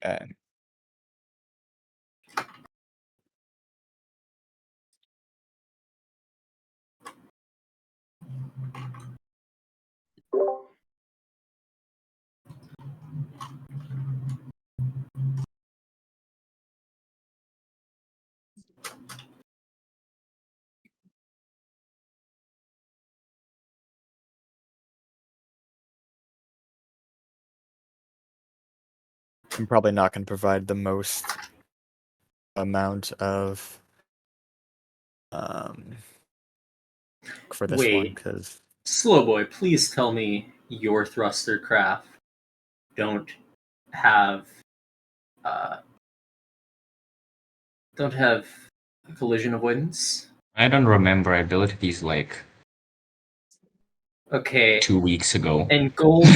Okay. I'm probably not going to provide the most amount of for this one because Slowboy, please tell me your thruster craft don't have collision avoidance. I don't remember. I built these like Okay. 2 weeks ago. And Gold,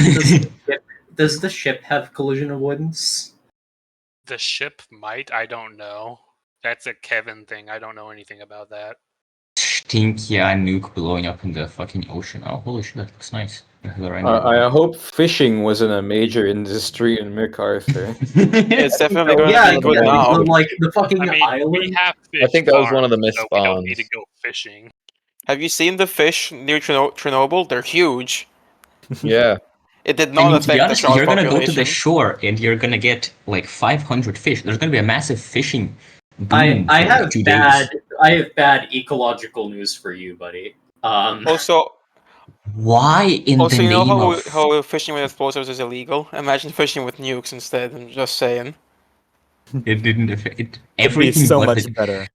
does the ship have collision avoidance? The ship might. I don't know. That's a Kevin thing. I don't know anything about that. Stinky nuke blowing up in the fucking ocean. Oh, holy shit, that looks nice. I hope fishing wasn't a major industry in McArthur. It's definitely going Yeah, to be good now. like the fucking I mean, island. we have fish I think that was one of the farms, so we don't need misspawns. to go fishing. Have you seen the fish near Chernobyl? They're huge. Yeah. It did I not mean, to affect be the honest, shark you're gonna population. go to the shore and you're gonna get like 500 fish. There's gonna be a massive fishing boom I for have 2 bad days. I have bad ecological news for you, buddy. Also, Why in the you know name of... how fishing with explosives is illegal? Imagine fishing with nukes instead. I'm just saying. It didn't affect it. It'd be Everything so but much the... better.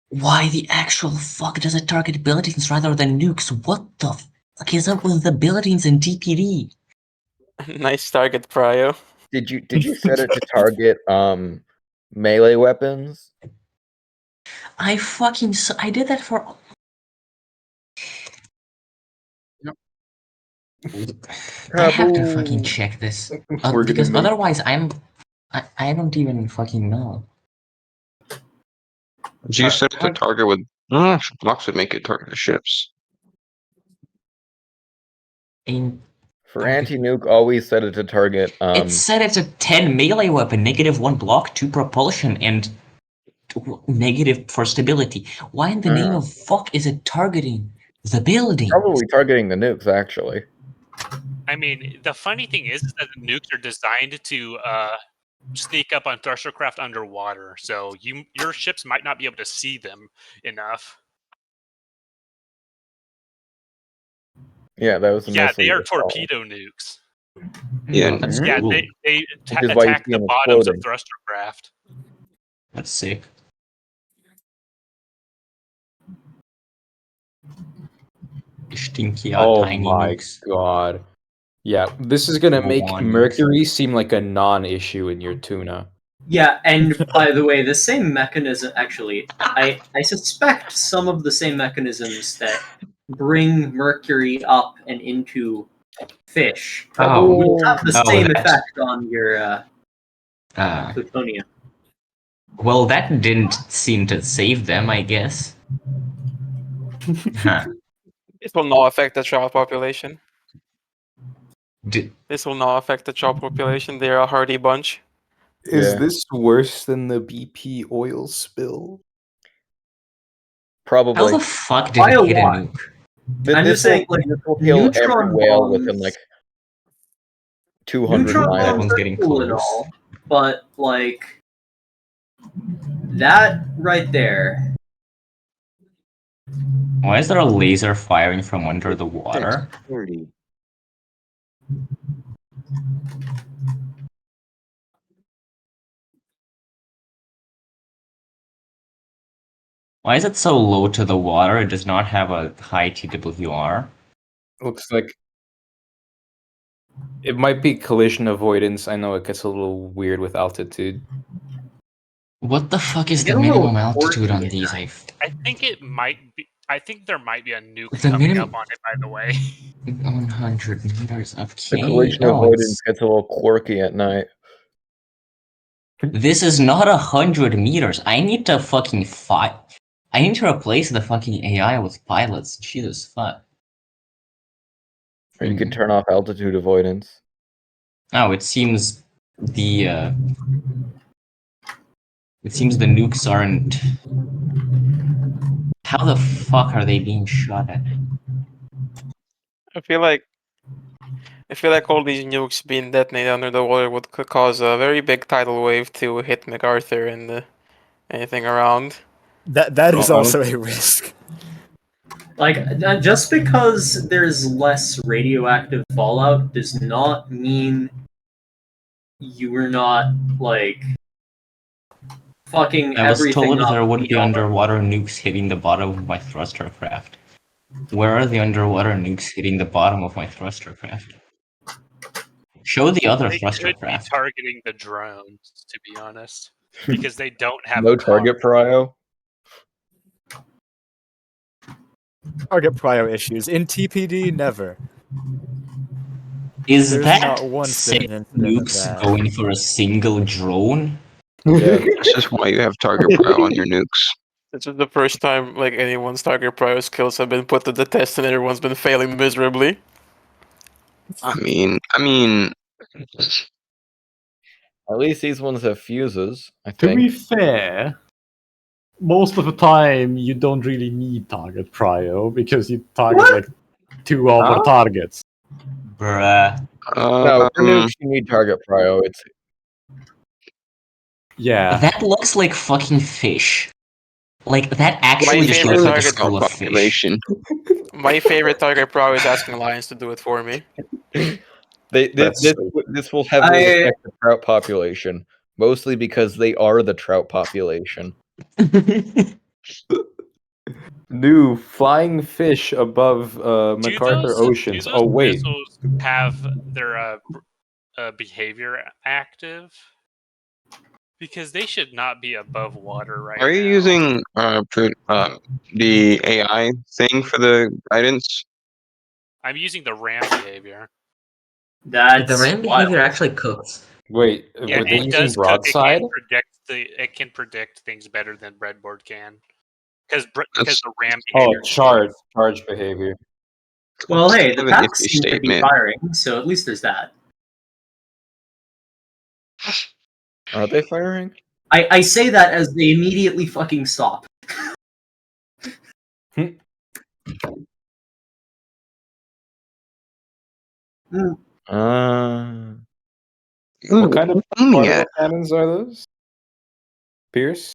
Why the actual fuck does it target buildings rather than nukes? What the fuck is up with the buildings in DPD? Nice target, Prio. Did you set it to target melee weapons? I did that for... I have to fucking check this. Because otherwise I don't even fucking know. Do you set the target with blocks would make it target the ships? For anti-nuke, always set it to target It said it's a 10 melee weapon, -1 block, 2 propulsion, and negative for stability. Why in the name of fuck is it targeting the building? Probably targeting the nukes, actually. I mean, the funny thing is that the nukes are designed to sneak up on thruster craft underwater, so your ships might not be able to see them enough. Yeah, that was Yeah, mostly they are your fault. torpedo nukes. Yeah, That's Yeah, cool. they Which is why you attack see the them bottoms of exploding. thruster craft. That's sick. Stinky Oh tiny my nukes. god. Yeah, this is gonna make One. Mercury seem like a non-issue in your tuna. Yeah, and by the way, the same mechanism actually I suspect some of the same mechanisms that bring mercury up and into fish will have the same effect on your plutonium. Well, that didn't seem to save them, I guess. Huh. This will not affect the child population. Did... This will not affect the child population. They're a hardy bunch. Is this worse than the BP oil spill? Probably. How the fuck did it hit a nuke? I'm just saying, like, this will kill every neutron whale bombs, within like 200 neutron miles. bombs Everyone's are getting cool and close. all, but like that right there. Why is there a laser firing from under the water? 30. Why is it so low to the water? It does not have a high TWR. Looks like it might be collision avoidance. I know it gets a little weird with altitude. What the fuck is Get the a little minimum altitude on quirky. these? I think it might be. I think there might be a nuke The coming minimum- up on it. By the way, 100 meters. The Okay. collision avoidance gets a little quirky at night. This is not 100 meters. I need to fucking fight. I need to replace the fucking AI with pilots. Jesus fuck. Or you could turn off altitude avoidance. Oh, it seems the it seems the nukes aren't. How the fuck are they being shot at? I feel like all these nukes being detonated under the water would cause a very big tidal wave to hit McArthur and anything around. That is also a risk. Like, just because there's less radioactive fallout does not mean you are not, like, fucking I was everything told up there would be beyond. underwater nukes hitting the bottom of my thruster craft. Where are the underwater nukes hitting the bottom of my thruster craft? Show the other They thruster could be craft. targeting the drones, to be honest, because they don't have No a car. target prio. Target prio issues. In TPD, never. Is There's that not once been an six incident of nukes that. going for a single drone? Yeah. This is why you have target prio on your nukes. This is the first time like anyone's target prio skills have been put to the test and everyone's been failing miserably. I mean, At least these ones have fuses, I To be think. fair, most of the time you don't really need target prio because you target like 2 other Huh? targets. Bruh. No, for nukes you need target prio. It's Yeah. That looks like fucking fish. Like, that actually just favorite looks like a target school of fish. population. My favorite target prio is asking Lions to do it for me. this will heavily affect the trout population, mostly because they are the trout population. New flying fish above McArthur Oceans. Do Oh those wait, missiles have their behavior active? Because they should not be above water right now. Are you using the AI thing for the guidance? I'm using the RAM behavior. That's The RAM wild. behavior actually cooks. wait, Yeah, were they it using does cook. broadside? It can predict things better than breadboard can, because That's- the RAM Oh, behavior. charge behavior. Well, hey, the kind of an packs iffy seem to be statement. firing, so at least there's that. Are they firing? I say that as they immediately fucking stop. What kind of aiming particle at? cannons are those? Pierce?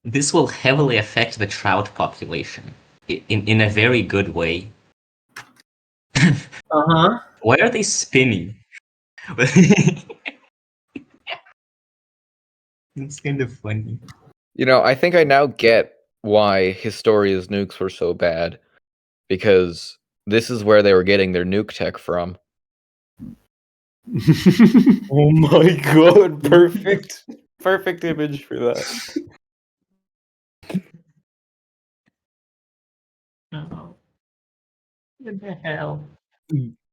This will heavily affect the trout population in a very good way. Uh-huh. Why are they spinning? It's kind of funny. You know, I think I now get why Historia's nukes were so bad. Because this is where they were getting their nuke tech from. Oh my god, perfect image for that. Oh. What the hell?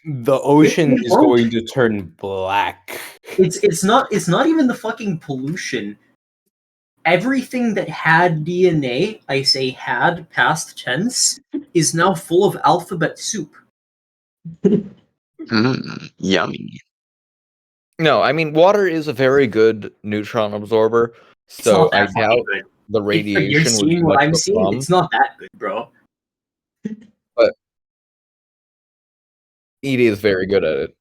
The ocean It is won't. going to turn black. It's not even the fucking pollution. Everything that had DNA, I say had past tense, is now full of alphabet soup. Yummy. No, I mean water is a very good neutron absorber, It's so not that I fucking doubt good. the If radiation you're would be seeing what much I'm of a seeing, problem. it's not that good, bro. ED is very good at it.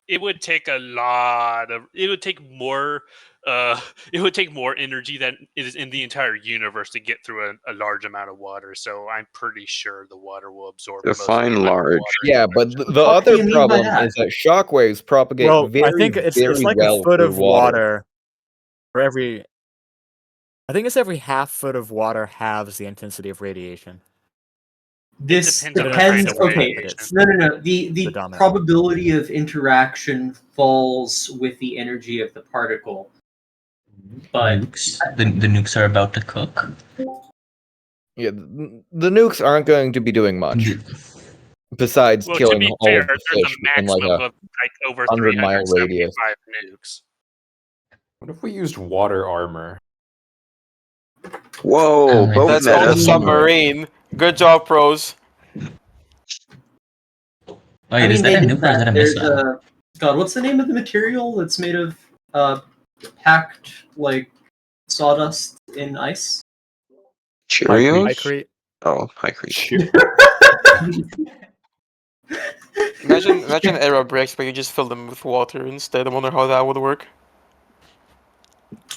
It would take a lot of. It would take more. It would take more energy than is in the entire universe to get through a large amount of water. So I'm pretty sure the water will absorb most of the Define amount of large. water. Yeah, but the fuck do other you mean by problem that? is that shockwaves propagate Well, very, I think it's very like well a foot through of water for every. I think it's every half foot of water halves the intensity of radiation. This depends on the depends. kind of Okay, rate that it's no. The predominant. probability of interaction falls with the energy of the particle. But Nukes. The nukes are about to cook. Yeah, the nukes aren't going to be doing much. Besides Well, to killing be all fair, of the there's fish a in like maximum a of like over 100-mile 375 radius. nukes. What if we used water armor? Whoa, both That's called a meta. submarine. Good job, pros. Wait, I mean, is that they a did nuke or is that that. a There's missile? a God. What's the name of the material that's made of packed like sawdust in ice? Cheerios? Hicrete. Oh, Hicrete. Imagine aero bricks, but you just fill them with water instead. I wonder how that would work.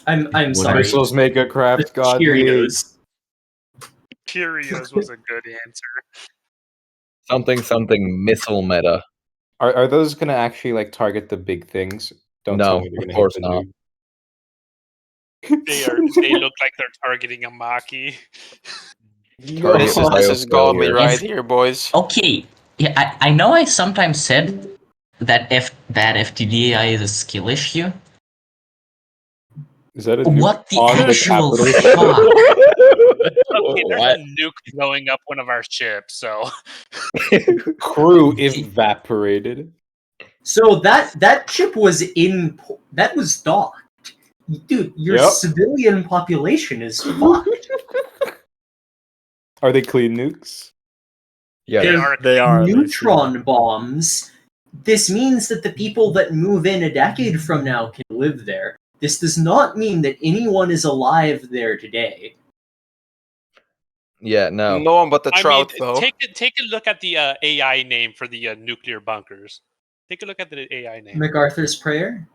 I'm What sorry. Missiles make a The craft godly. Cheerios. Cheerios was a good answer. Something missile meta. Are those gonna actually like target the big things? Don't tell No, me they're of gonna course hit the not. nuke. They look like they're targeting a Maki. Target This is godly biofailure. right here, boys. Okay, yeah, I know I sometimes said that FTDAI is a skill issue. Is that a What nuke the on the actual capital? fuck? Okay, there's What? a nuke blowing up one of our ships, so Crew evaporated. So that chip was that was docked. Dude, your Yep. civilian population is fucked. Are they clean nukes? Yeah, they They're are. They are. they neutron bombs. This means that the people that move in a decade from now can live there. This does not mean that anyone is alive there today. yeah, no. No one but the I mean, trout, though. take a look at the AI name for the nuclear bunkers. Take a look at the AI name. MacArthur's prayer.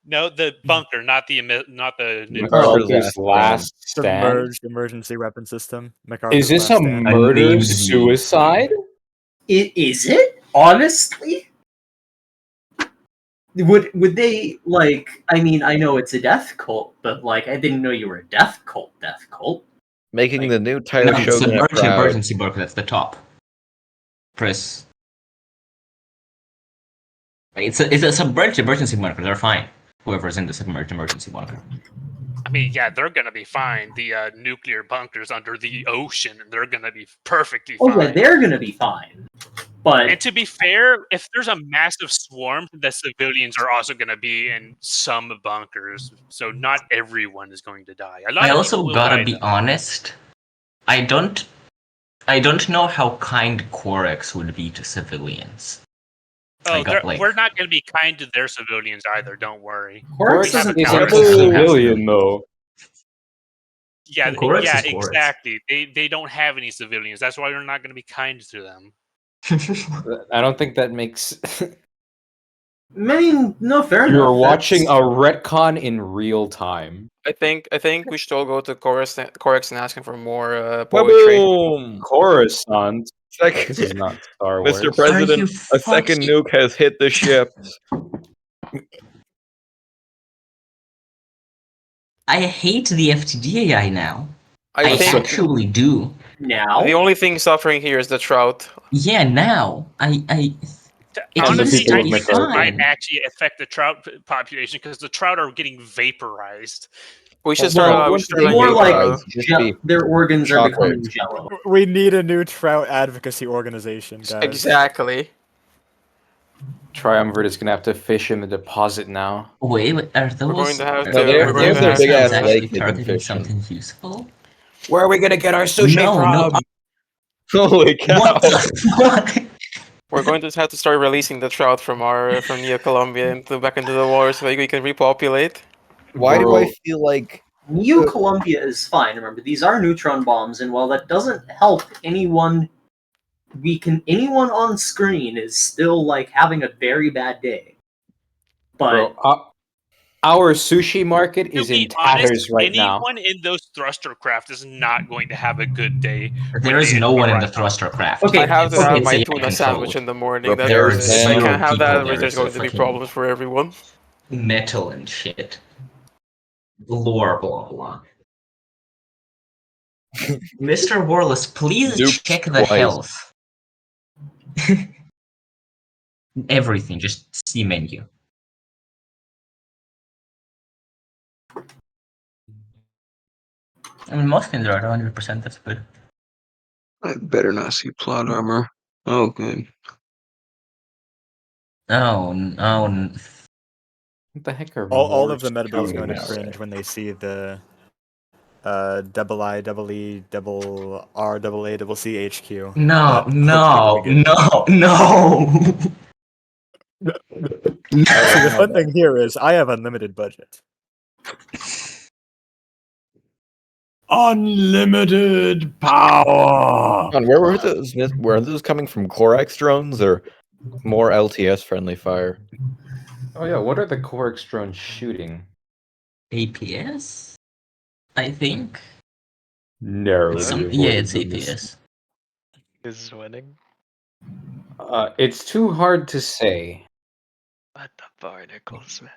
No, the bunker, not the nuke. MacArthur's last stand. Submerged emergency weapon system. McArthur's Is this last a stand. murder Unnamed me. suicide? Is it? Honestly? Would they like? I mean, I know it's a death cult, but like, I didn't know you were a death cult. Death cult. Making Like- the new Tyler No, Shogunate submerged proud. emergency bunker, that's the top. Press. It's a submerged emergency bunker, they're fine. Whoever's in the submerged emergency bunker. I mean, yeah, they're gonna be fine. The nuclear bunkers under the ocean, they're gonna be perfectly Oh fine. yeah, they're gonna be fine. But And to be fair, if there's a massive swarm, the civilians are also going to be in some bunkers. So not everyone is going to die. A lot I of also people will gotta die, be though. honest. I don't know how kind Corex would be to civilians. Oh, got, like- we're not going to be kind to their civilians either. Don't worry. Horror We have a doesn't counter Isn't a system. civilian though. Yeah, Corex yeah, is Corex. exactly. They don't have any civilians. That's why we're not going to be kind to them. I don't think that makes. I mean, no, fair enough. You're watching That's- a retcon in real time. I think we should all go to Corex and ask him for more poetry. Boom! Coruscant. Second, This is not Star Wars. Mr. President, you a second fucking- nuke has hit the ship. I hate the FTDAI now. I I think actually do. now. the only thing suffering here is the trout. Yeah, now. It Honestly, used to I be think this might fine. actually affect the trout population because the trout are getting vaporized. We should Well, start. We should start more like Just be their organs are shockwaves. becoming jello. We need a new trout advocacy organization, guys. exactly. Triumvirate is gonna have to fish in the deposit now. Wait, are those? going to have are to- No, they're- are they have those their big missiles ass actually lake they can targeting fish in. something useful? Where are we gonna get our sushi No, from? Holy cow! What the fuck? We're going to have to start releasing the trout from Neo Colombia back into the water so that we can repopulate. Why do Bro. I feel like Neo Colombia is fine. Remember, these are neutron bombs, and while that doesn't help anyone, anyone on screen is still like having a very bad day. But Bro, our sushi market is To be in tatters honest, right now. anyone in those thruster craft is not going to have a good day. There is no one in the arrive. thruster craft. Okay, I have to okay, have it's my AI tuna controlled. sandwich in the morning. That's Repair if I zero can't have that, people, there's going to be fucking problems for everyone. metal and shit. Lore, blah blah. Mr. Warless, please Nukes check the twice. health. Everything, just see menu. I mean, most things are at 100%, that's good. I better not see plot armor. Oh, good. Oh, What the heck are All of Morse the metabase code going to now? cringe when they see the double I, double E, double R, double A, double C, HQ. No, But no, hopefully we get- no, no. See, the fun thing here is I have unlimited budget. Unlimited power. Where were those? Were those coming from Corax drones or more LTS friendly fire? Oh yeah, what are the Corax drones shooting? APS? I think. No. Yeah, it's APS. Is winning. It's too hard to say. What the barnacles, man?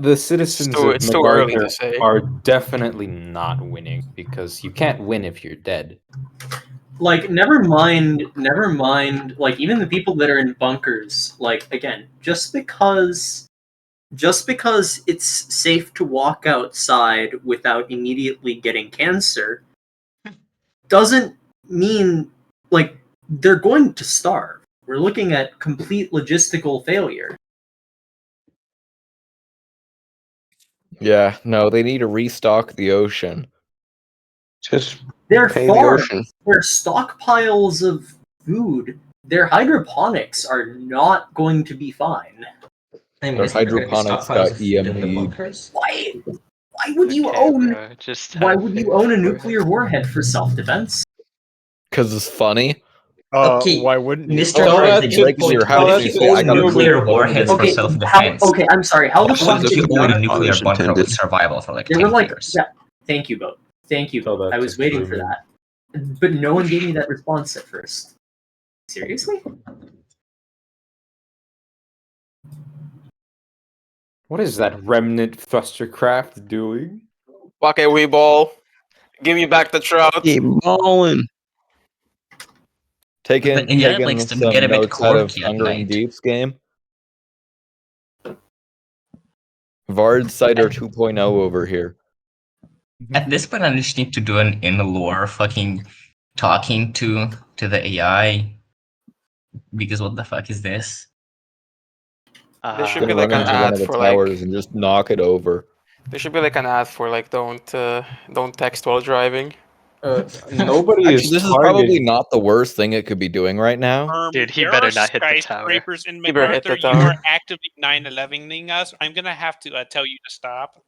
The citizens of It's too early to McArthur say. are definitely not winning because you can't win if you're dead. Like, never mind, like, even the people that are in bunkers, like, again, just because it's safe to walk outside without immediately getting cancer doesn't mean, like, they're going to starve. We're looking at complete logistical failure. Yeah, no, they need to restock the ocean. Just Their pay the farms, ocean. their stockpiles of food, their hydroponics are not going to be fine. I mean, Their is there gonna be hydroponics stockpiles got of food in the EMP'd. bunkers? Why would you Okay, own bro, just why have would you faith own a for nuclear it. warhead for self-defense? Because it's funny. Okay, Why wouldn't you? Mr. Oh, Hart, that the good breaks your point. house What and if you you say, I own got a nuclear nuke. warheads for Okay, self-defense? okay, I'm sorry. How the fuck What if did you you own not? a nuclear Punish bunker intended. with survival for like There 10 were like, years? yeah, thank you, Boat. Thank you, Tell Boat. that I to was waiting for Truman. that, but no one gave me that response at first. Seriously? What is that remnant thrustercraft doing? Okay, we ball. Give me back the trout. Keep balling. Taking Yeah, it likes to some get a bit notes out of quirky at Hungering night. Deep's game. Vard Cider 2.0 over here. At this point, I just need to do an in-lore fucking talking to the AI. Because what the fuck is this? There should Then be run like an into one ad of the for towers like. and just knock it over. There should be like an ad for like don't text while driving. Nobody Actually, is this is probably targeting. not the worst thing it could be doing right now. Dude, he There better are not hit the tower. skyscrapers in He better hit the MacArthur. You tower. are actively 9/11ing us. I'm gonna have to tell you to stop.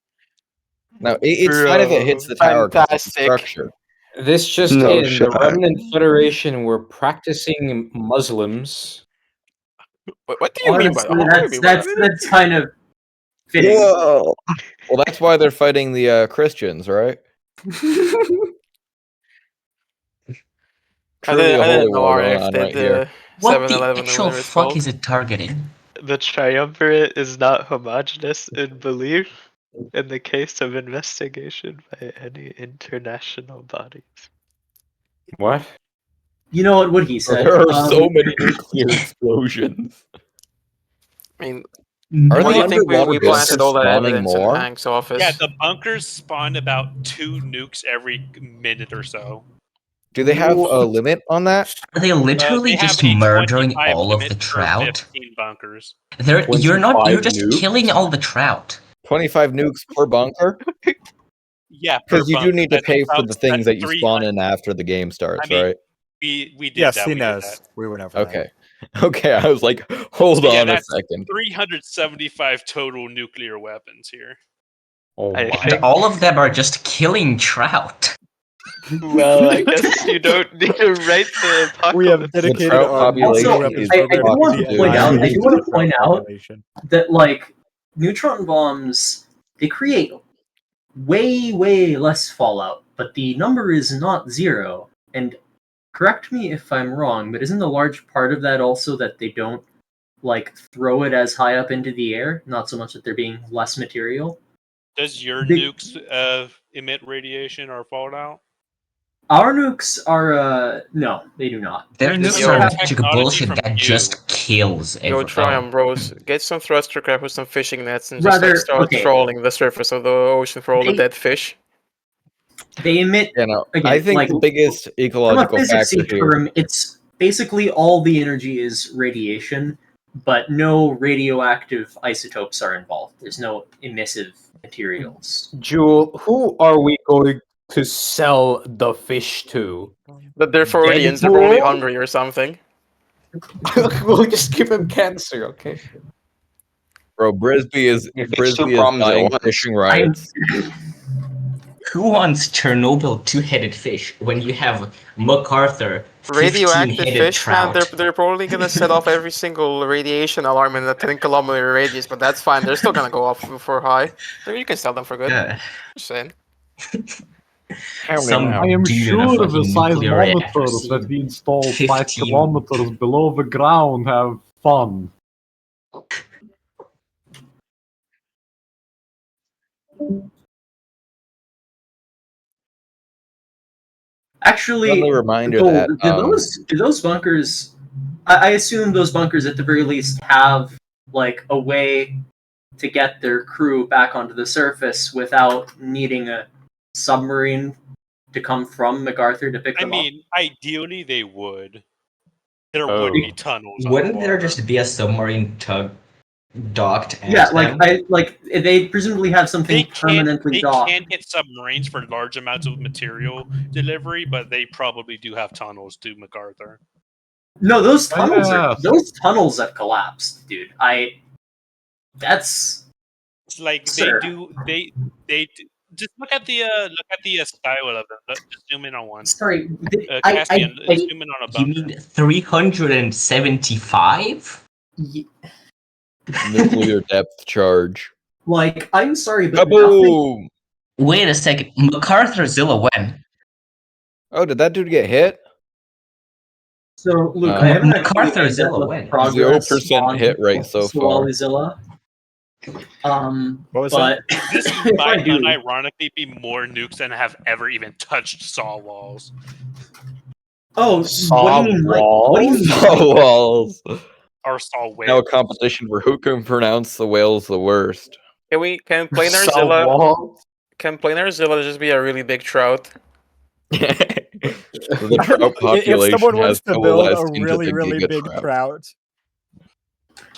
No, it's fine if it hits the tower because it's a Fantastic. structure. This just No in: the shot. Remnant Federation were practicing Muslims. What do you mean by Honestly, that? that's kind of fitting. Whoa! Well, that's why they're fighting the Christians, right? I Truly a holy didn't know war going RF on did right here. What 7-Eleven the or actual whatever it's fuck called. is it targeting? The triumvirate is not homogeneous in belief in the case of investigation by any international bodies. What? You know what he said? There are so many nuclear explosions. I mean, Are why the do you think underwater we bunkers planted all that spawning evidence in more? Hank's office? Yeah, the bunkers spawn about 2 nukes every minute or so. Do they have a limit on that? Are they literally They have just a murdering 25 all of limit the per trout? 15 bunkers. You're 25 just nukes? killing all the trout. 25 nukes per bunker? Yeah, per Because you do bunker. need to That's pay for about the things that you 300. spawn in after the game I starts, mean, right? we did Yes, that. he We did knows. that. We went over that. Okay. Okay, I was like, hold So yeah, on a that's second. 375 total nuclear weapons here. Oh I my. think- All of them are just killing trout. Well, I guess you don't need to write the We have apocalypse. dedicated trout our population nuclear Also, weapons is I do program want to to the point out. I do annihilation want of to the trout point out population. that like neutron bombs, they create way less fallout, but the number is not 0. And correct me if I'm wrong, but isn't a large part of that also that they don't like throw it as high up into the air? Not so much that they're being less material. Does your They- nukes emit radiation or fallout? Our nukes are no, they do not. Their This nukes is are technology bullshit from that you. just kills Yo, everything. try 'em, bros. Get some thruster crab with some fishing nets and just Rather, like start okay. trawling the surface of the ocean for all the They- dead fish. They emit You know, again. I think like, the biggest from a ecological physicsy factor here. term, it's basically all the energy is radiation. but no radioactive isotopes are involved. There's no emissive materials. Jewel, who are we going to sell the fish to? But their Freudians are probably hungry or something. We'll just give him cancer, okay? Bro, Brisbee is It's two problems at dying once. fishing riots. Who wants Chernobyl two-headed fish when you have McArthur Radioactive 15-headed fish, man, trout? they're probably gonna set off every single radiation alarm in a 10-kilometer radius, but that's fine. They're still gonna go off for high. So you can sell them for good. Just saying. Some I am dude in a sure the fucking nuclear reactor seismometers that we installed 5 15. kilometers below the ground have fun. Actually, Friendly reminder Gold, that do those bunkers? I assume those bunkers at the very least have like a way to get their crew back onto the surface without needing a submarine to come from MacArthur to pick I them mean, ideally they would. There Oh. would be tunnels. Wouldn't there just be a submarine tug docked up. at Yeah, them? they presumably have something They permanently docked. can't get submarines for large amounts of material delivery, but they probably do have tunnels to MacArthur. No, those tunnels yeah. those tunnels have collapsed, dude. That's It's like Sir. they do. Just look at the style of them. Just zoom in on one. sorry. Caspian, zoom in on a You bunker. mean 375? nuclear depth charge. Like, I'm sorry, but nothing. Kaboom! Wait a second. MacArthur-Zilla when? Oh, did that dude get hit? So, Luke, I haven't actually MacArthur-Zilla looked when? at progress 0% on hit rate so far. Zilla. What was But This if I might do, unironically be more nukes than have ever even touched saw walls. oh, Saw what do you mean? Like, what do you mean? Oh, walls. Or saw whales. Now a competition for who can pronounce the whales the worst. Can Planar Saw Zilla walls? just be a really big trout? The trout If population someone has wants to build a coalesced into really, the really giga big trout. trout,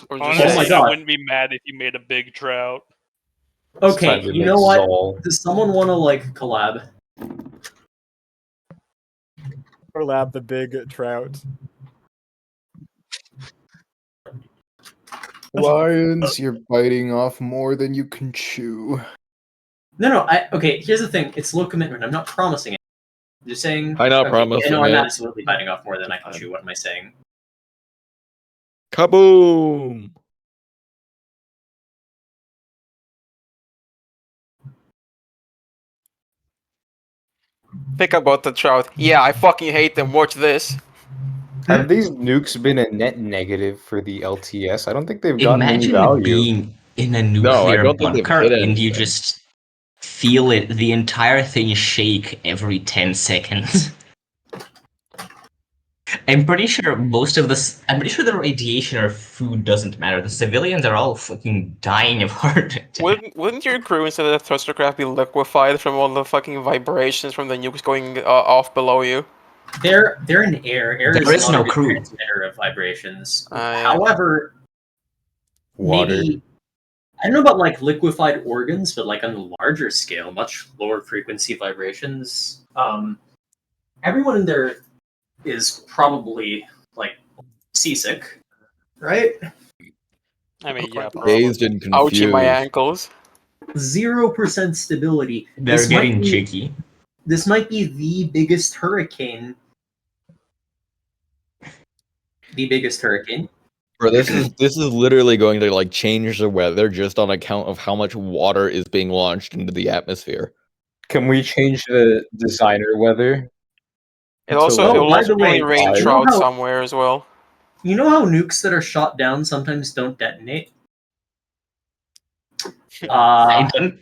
Or just Honestly, Oh my say- God. I wouldn't be mad if you made a big trout. It's Okay, time to you make know what? Zol. Does someone want to like collab? collab the big trout. Lions, you're biting off more than you can chew. No. Okay, here's the thing. It's low commitment. I'm not promising it. I'm just saying. I'm not okay, promising no, I'm it. absolutely biting off more than I can chew. What am I saying? Kaboom! Think about the trout. Yeah, I fucking hate them. Watch this. Have these nukes been a net negative for the LTS? I don't think they've gotten any Imagine value. being in a No, I nuclear don't think they've bunker hit and you anything. just feel it, the entire thing shake every 10 seconds. I'm pretty sure the radiation or food doesn't matter. The civilians are all fucking dying of heart attack. Wouldn't your crew instead of the thrustercraft be liquefied from all the fucking vibrations from the nukes going off below you? They're in air. Air There is not no a good crew. transmitter of vibrations. Yeah. However, Water. maybe I don't know about like liquefied organs, but like on a larger scale, much lower frequency vibrations. Everyone in there is probably like seasick, right? I mean, yeah, probably. Dazed and confused. Ouchie, my ankles. 0% stability. They're getting jiggy. This might be the biggest hurricane. The biggest hurricane. Bro, this is literally going to like change the weather just on account of how much water is being launched into the atmosphere. Can we change the designer weather? It also Oh, it will by also the way, probably rain you know trout how- somewhere as well. You know how nukes that are shot down sometimes don't detonate? I don't-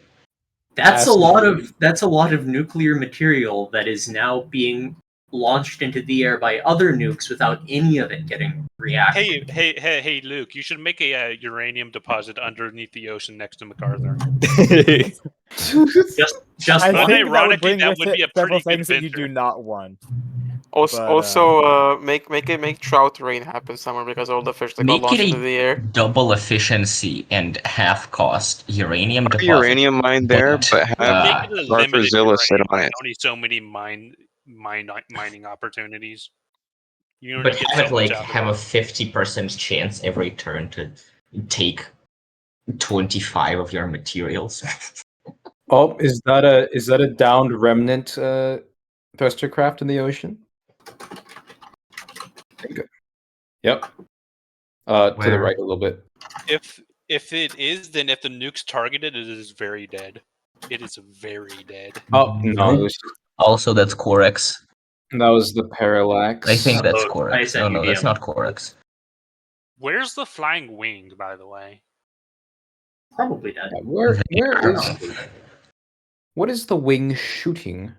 That's a lot of nuclear material that is now being launched into the air by other nukes without any of it getting reacted. Hey, Luke! You should make a uranium deposit underneath the ocean next to MacArthur. Just I one. think that would Ironically, bring that with would be it a several pretty good things that you do venture. not want. Also, make trout rain happen somewhere because all the fish that got Make it launched into a the air. double efficiency and half cost uranium Put a deposit. uranium mine there, but have Make it a limited Marthazilla sit uranium. on it. Only so many mining opportunities. You only But get have so it much like out of have it. a 50% chance every turn to take 25 of your materials. Oh, is that a downed remnant thruster craft in the ocean? Bingo. Yep. To the Where? right a little bit. If it is, then if the nuke's targeted, it is very dead. It is very dead. Oh no, it was Also, that's Corex. that was the parallax. I think that's I Corex. sent Oh you no, that's DM. not Corex. Where's the flying wing, by the way? Probably dead. Where is There. what is the wing shooting?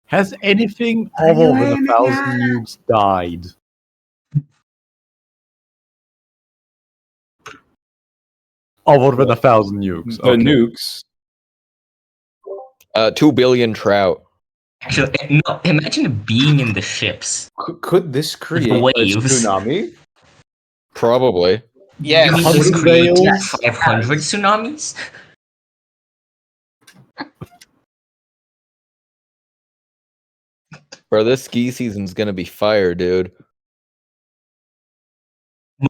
Has anything other than 1,000 nukes died? Other than 1,000 nukes. The Okay. nukes. 2 billion trout. Actually, no. Imagine being in the ships. Could this create a waves. tsunami? Probably. You mean Hundred this create whales? 500 tsunamis? Bro, this ski season's gonna be fire, dude.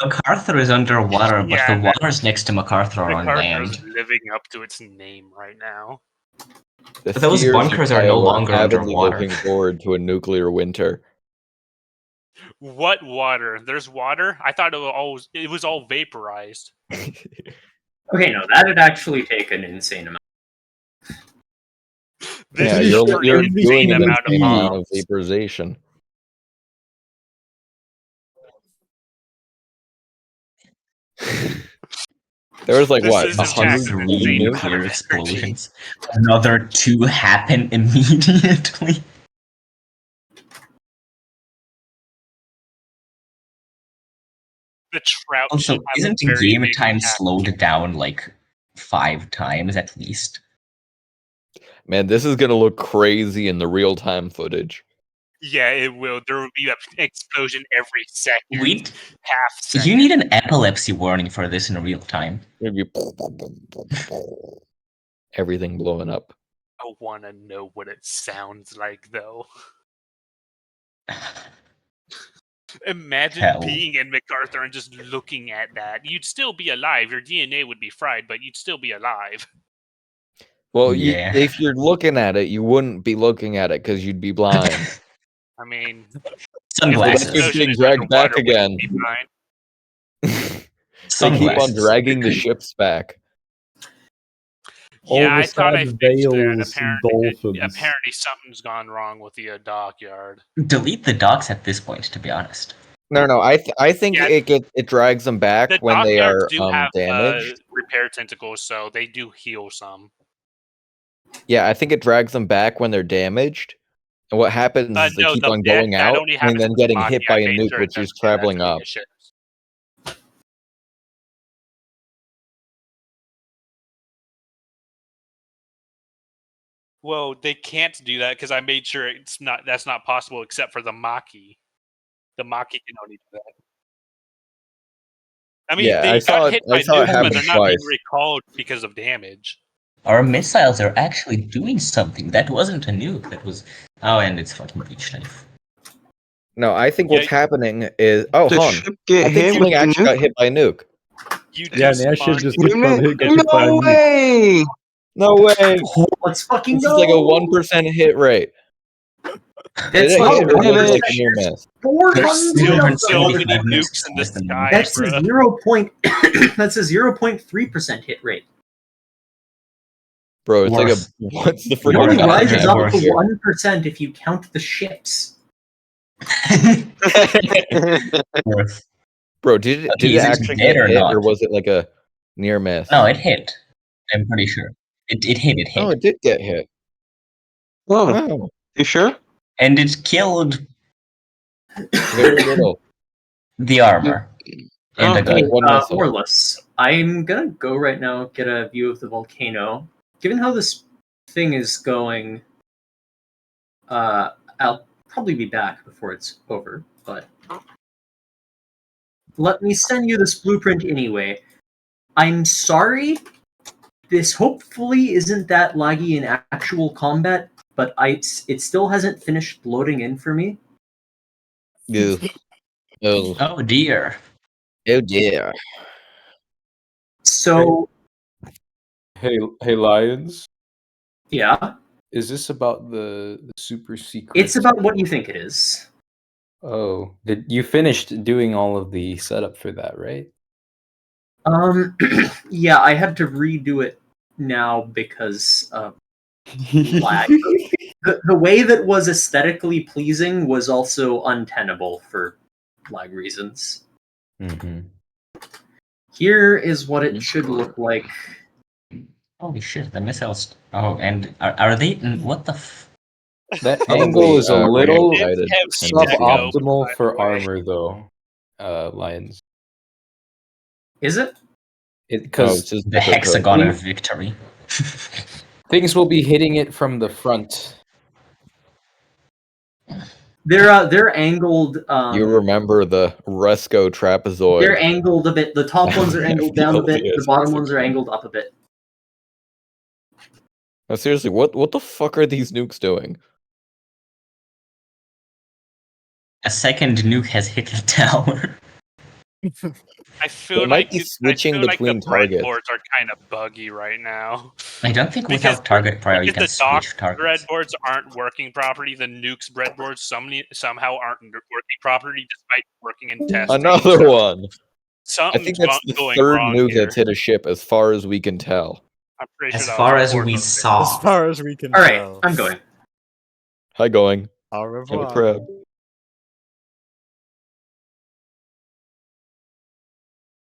McArthur is underwater, but Yeah, the waters next to McArthur are on McArthur is land. living up to its name right now. The Those skiers bunkers of are no Iowa longer avidly underwater. looking forward to a nuclear winter. What water? There's water? I thought it was all vaporized. Okay, no, that'd actually take an insane amount. This Yeah, is you're for doing insane an amount of insane amount of bombs. vaporization. There was like This what, is in fact 100 an 3 insane nukes? amount nuclear of energy. explosions. Another 2 happen immediately. The trout Also, should have isn't a very game big time impact. slowed down like 5 times at least? Man, this is gonna look crazy in the real-time footage. Yeah, it will. There will be an explosion every second, We'd, half second. you need an epilepsy warning for this in real time. Maybe everything blowing up. I want to know what it sounds like, though. Imagine Hell. being in McArthur and just looking at that. You'd still be alive. Your DNA would be fried, but you'd still be alive. Well, Yeah. if you're looking at it, you wouldn't be looking at it because you'd be blind. I mean, Sunglasses. Well, that's just explosion being is dragged back underwater, wouldn't again. it be fine? They keep on Sunglasses. dragging the ships back. Yeah, I thought I Oversized fixed that. whales and dolphins. Apparently, something's gone wrong with the dockyard. Delete the docks at this point, to be honest. No. I think Yeah. it drags them back The when they dockyards are do have damaged. repair tentacles, so they do heal some. Yeah, I think it drags them back when they're damaged. And what happens is they No, keep on going that out only and happens then with getting Maki. hit I by a made nuke, sure it which is doesn't do that traveling to the up. ships. Well, they can't do that because I made sure that's not possible except for the Maki. The Maki can only do that. I mean, Yeah, they I got hit by saw it nukes, but happen they're not being twice. recalled because of damage. Our missiles are actually doing something. That wasn't a nuke. That was... Oh, and it's fucking breach knife. No, I think what's happening is The Han. ship get I think hit something with the actually got nuke? hit by a nuke. You Yeah, do and that ship spawn- just Damn it. got hit by a No nuke. way! No way. Let's fucking This go! is like a 1% hit rate. That's Did it not hit or damn was it it. like a near miss? 400 of so them. many nukes in the sky, That's a bruh. 0.3% hit rate. Bro, it's like a Worse. what's the It freaking only Worse. rises time up to here? 1% if you count the ships. Worse. Bro, did it Is it actually dead get or hit or not? was it like a near miss? No, it hit. I'm pretty sure. It hit, it hit. Oh, it did get hit. Oh, Wow. you sure? And it killed Very little. the armor. And a Okay. gun. One missile. Orless, I'm gonna go right now get a view of the volcano. Given how this thing is going, I'll probably be back before it's over, but let me send you this blueprint anyway. I'm sorry. This hopefully isn't that laggy in actual combat, but it still hasn't finished loading in for me. Ew. Oh. Oh dear. Oh dear. So Hey, Lions. yeah, Is this about the super secret? it's about what you think it is. Oh, did you finished doing all of the setup for that, right? Yeah, I had to redo it now because of lag. The way that was aesthetically pleasing was also untenable for lag reasons. Mm-hmm. Here is what it should look like. Holy shit, the missiles. Oh, and are they? What the? That Probably, angle is a little excited. suboptimal for armor, though. Lions. Is it? Because the hexagon of victory. things will be hitting it from the front. They're angled. You remember the Resco trapezoid? They're angled a bit. The top ones are angled down a bit. The bottom ones are angled up a bit. No, seriously, what the fuck are these nukes doing? A second nuke has hit the tower. I feel They might be switching between the targets. breadboards are kind of buggy right now. I don't think without target prior you can because the dock switch targets. breadboards aren't working properly. The nukes breadboards somehow aren't working properly despite working in testing. Another one. I Something's think that's the going third wrong nuke here. that's hit a ship, as far as we can tell. I'm pretty As sure that far was as fourth we or fifth. saw. As far as we can All right, tell. I'm going. Hi, going. Au Have a revoir. crab.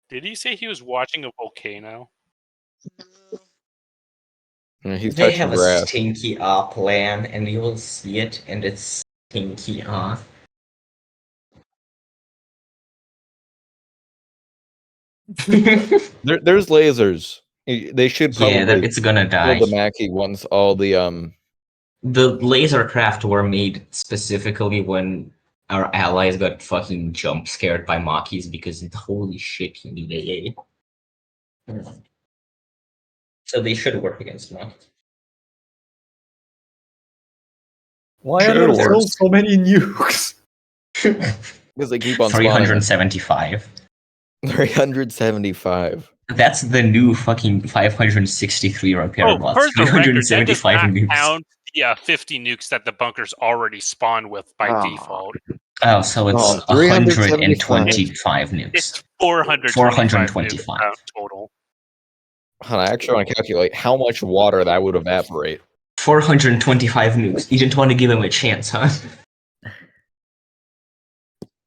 Did he say he was watching a volcano? Yeah, he's They touching have a grass. stinky plan, and you will see it, and it's stinky off. There's lasers. They should Yeah, probably it's gonna kill die. the Mackie once all the The laser craft were made specifically when our allies got fucking jump scared by Maquis because holy shit, you need AA. So they should work against Maquis. Why are there so many nukes? because they keep on spawning. 375. 375. That's the new fucking 563 repair Oh, bots. for the record, that does 375 not nukes. count the 50 nukes that the bunkers already spawn with by default. Oh, so it's 125 nukes. It's 425 425. nukes total. Hold on, I actually want to calculate how much water that would evaporate. 425 nukes. You didn't want to give him a chance, huh?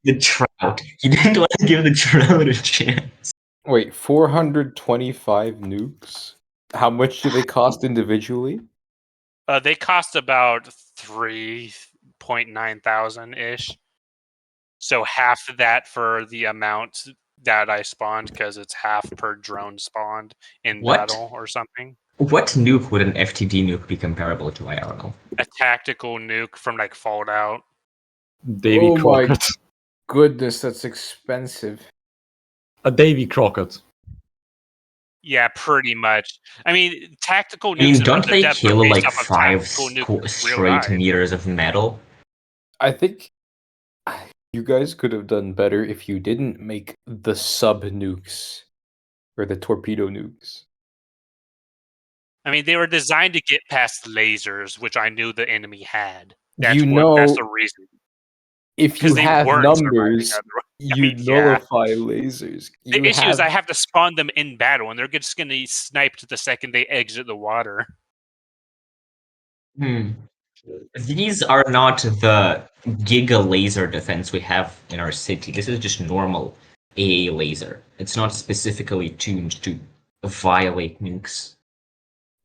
The trout. You didn't want to give the trout a chance. Wait, 425 nukes? How much do they cost individually? They cost about 3.9 thousand ish. So half of that for the amount that I spawned, because it's half per drone spawned in battle or something. What nuke would an FTD nuke be comparable to? I don't know. A tactical nuke from like Fallout. Davy Oh my Crockett. goodness, that's expensive. A Davy Crockett. Yeah, pretty much. I mean, tactical nukes. I mean, don't at the they depth are kill based like off of 5 tactical nuke straight real meters of metal? I think you guys could have done better if you didn't make the sub nukes or the torpedo nukes. I mean, they were designed to get past lasers, which I knew the enemy had. That's You that's know, the reason. if you they have weren't surviving numbers, otherwise. you mean, yeah. nullify lasers. The issue is I have to spawn them in battle, and they're just going to be sniped the second they exit the water. These are not the giga laser defense we have in our city. This is just normal AA laser. It's not specifically tuned to violate nukes.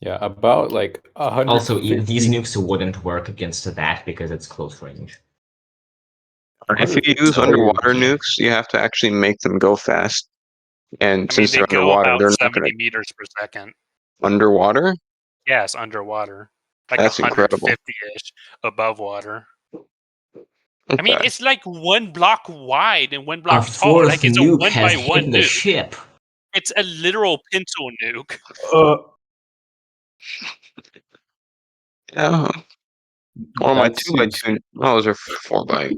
Yeah, about like 100. Also, these nukes wouldn't work against that because it's close range. If you use underwater nukes, you have to actually make them go fast. And since they they're go underwater, about they're not 70 going to. meters per second. Underwater? Yes, underwater. Like That's incredible. 150-ish above water. I mean, Okay. it's like 1 block wide and 1 Our block tall. fourth Like it's a nuke 1 has by 1 hit the nuke. ship. It's a literal pencil nuke. Yeah. Or my That 2x2. seems Oh, those are 4x2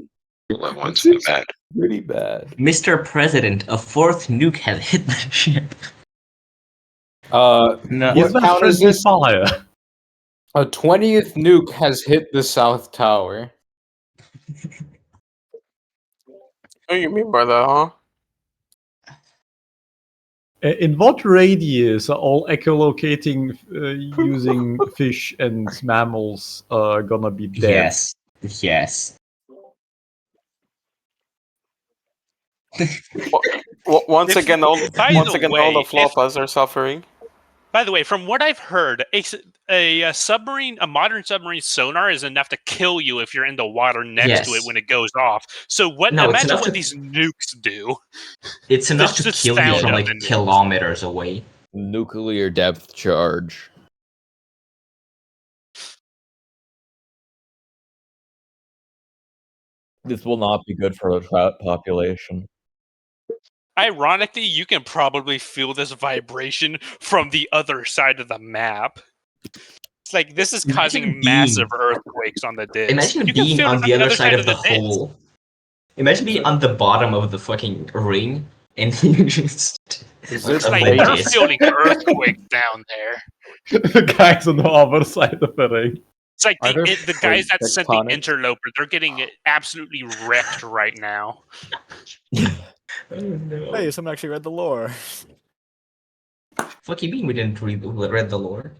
that ones. seems Bad. pretty bad. Mr. President, a fourth nuke has hit the ship. No, Is what that count is friendly this? fire? A 20th nuke has hit the South Tower. What do you mean by that, huh? In what radius are all echolocating using fish and mammals gonna be dead? Yes. Yes. Once If- again, all by once the again, way, all the if- floppas are suffering. By the way, from what I've heard, a submarine, a modern submarine sonar is enough to kill you if you're in the water next to it Yes. when it goes off. So what? No, it's Imagine enough what to- these nukes do. It's enough Just to the kill you sound from of like the nukes. kilometers away. Nuclear depth charge. This will not be good for a trout population. Ironically, you can probably feel this vibration from the other side of the map. It's like this is causing Imagine massive being- earthquakes on the disc. Imagine You can being feel it on the other side of the disc. hole. Imagine being on the bottom of the fucking ring and you just Is there It's of like the they're disc. feeling earthquakes down there. The guys on the other side of the ring. It's like Are there the guys that sent the tectonics? interloper, they're getting absolutely wrecked right now. Oh, no. Hey, someone actually read the lore. Fuck you mean we didn't read the lore?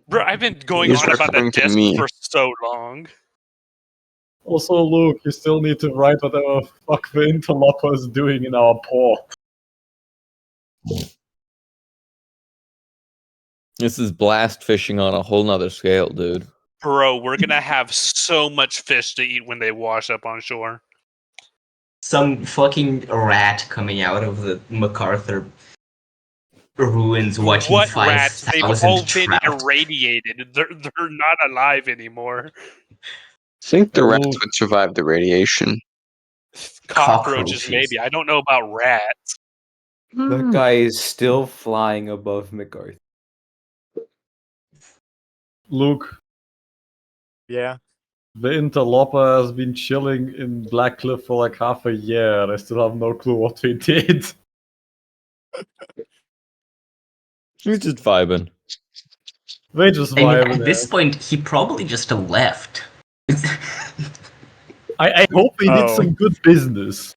Bro, I've been going He's on about the referring to disc me. for so long. Also, Luke, you still need to write whatever fuck the interloper is doing in our port. This is blast fishing on a whole nother scale, dude. Bro, we're gonna have so much fish to eat when they wash up on shore. Some fucking rat coming out of the McArthur ruins watching What rats? They've 5,000 all been trout. irradiated. They're not alive anymore. I think the rats Oh. would survive the radiation. Cockroaches, Cockroaches. maybe. I don't know about rats. That guy is still flying above McArthur. Luke, Yeah. the interloper has been chilling in Blackcliff for like half a year. I still have no clue what he did. He's just vibing. They just I mean, vibing at this there. point, he probably just left. I hope he did Oh. some good business.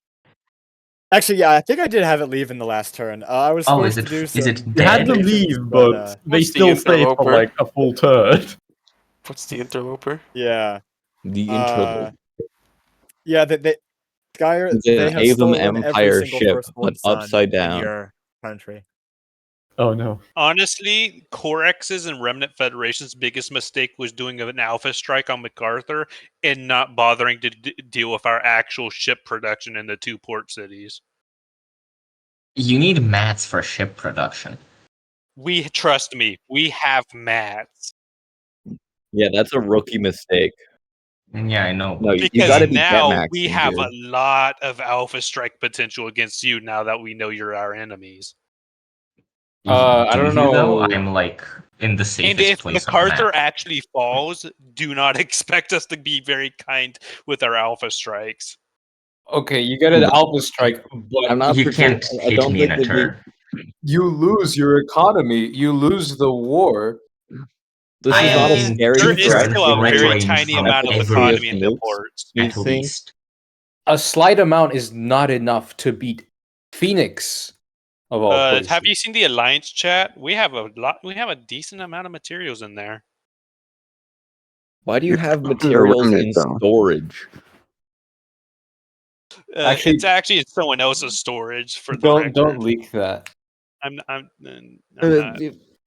Actually, yeah, I think I did have it leave in the last turn. I was Oh, forced is to do it some. You had to dead? leave, but, but they What's the still stayed for interloper? like a full turn. What's the interloper? Yeah. The interloper. Yeah, they Skyr, It's an they have Avum stolen every Empire single ship, firstborn but son upside in down. your country. Oh no. Honestly, Corex's and Remnant Federation's biggest mistake was doing an alpha strike on McArthur and not bothering to deal with our actual ship production in the 2 port cities. You need mats for ship production. Trust me, we have mats. Yeah, that's a rookie mistake. Yeah, I know. No, you Because gotta be now Jetmaxing, we have dude. a lot of alpha strike potential against you now that we know you're our enemies. I Do don't you, though? know. I'm like in the And safest if place on the MacArthur map. actually falls, do not expect us to be very kind with our alpha strikes. Okay, you get an alpha strike, but I'm not You predicting. can't I hit don't me in think a it'd be. turn. you lose your economy. You lose the war. This I is am not a in scary there is threat. still a given very range tiny from amount of every economy in the nukes. ports. You At think? least. A slight amount is not enough to beat Phoenix, of all places. Have you seen the Alliance chat? We have a lot. We have a decent amount of materials in there. Why do you have Under materials remnant, in though. storage? Actually- It's actually in someone else's storage for the Don't record. leak that. I'm not.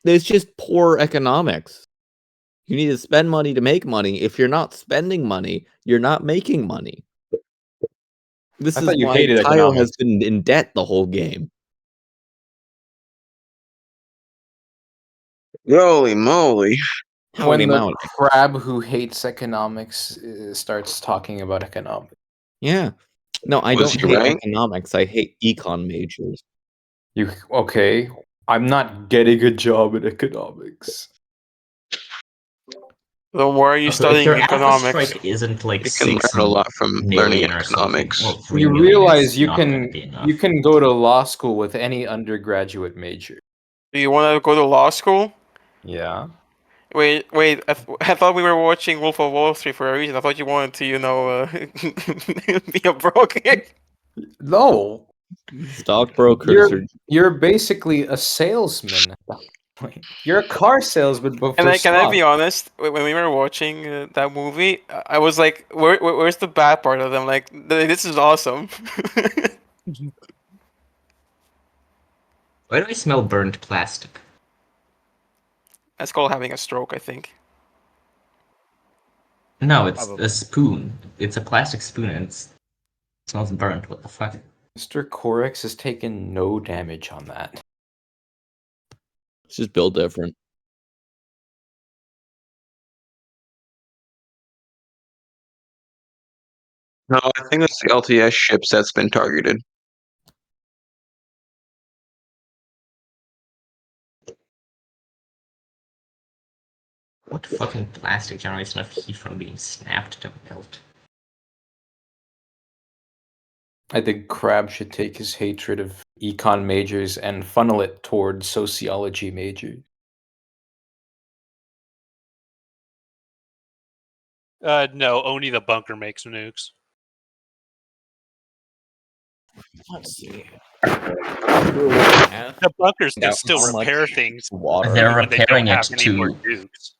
It's just poor economics. You need to spend money to make money. If you're not spending money, you're not making money. This I is thought you why hated Kyle economics. has been in debt the whole game. Holy moly. Holy When the moly. crab who hates economics starts talking about economics. Yeah. No, I Was don't he hate right? economics. I hate econ majors. You okay? I'm not getting a job in economics. So why are you Also, if studying your alpha economics? strike isn't like You can learn a lot from learning $6 million or something, economics. well, 3 You million realize is you not gonna can be enough. you can go to law school with any undergraduate major. Do you want to go to law school? Yeah. Wait. I thought we were watching Wolf of Wall Street for a reason. I thought you wanted to, be a broker. No. Stockbrokers are You're basically a salesman at that point. You're a car salesman, but for Can I stock. be honest? When we were watching that movie, I was like, where's the bad part of them? Like, this is awesome. Why do I smell burnt plastic? That's called having a stroke, I think. No, it's Probably. a spoon. It's a plastic spoon and it smells burnt. What the fuck? Mr. Corex has taken no damage on that. it's just built different. No, I think it's the LTS ships that's been targeted. What fucking plastic generates enough heat from being snapped to melt? I think Crab should take his hatred of econ majors and funnel it towards sociology majors. No, only the bunker makes nukes. Let's see. The bunkers can Now, still how much repair things water? They're even when they don't repairing have it any more to. nukes.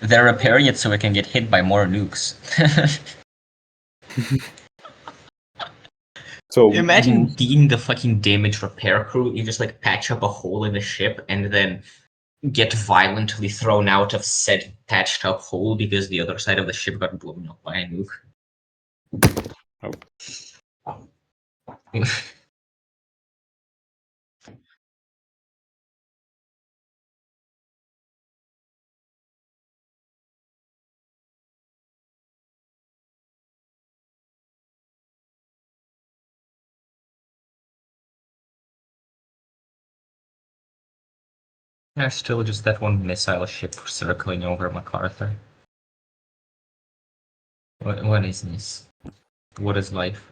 They're repairing it so it can get hit by more nukes. So Imagine being the fucking damage repair crew. You just like patch up a hole in the ship and then get violently thrown out of said patched up hole because the other side of the ship got blown up by a nuke. There's still just that one missile ship circling over McArthur. What is this? What is life?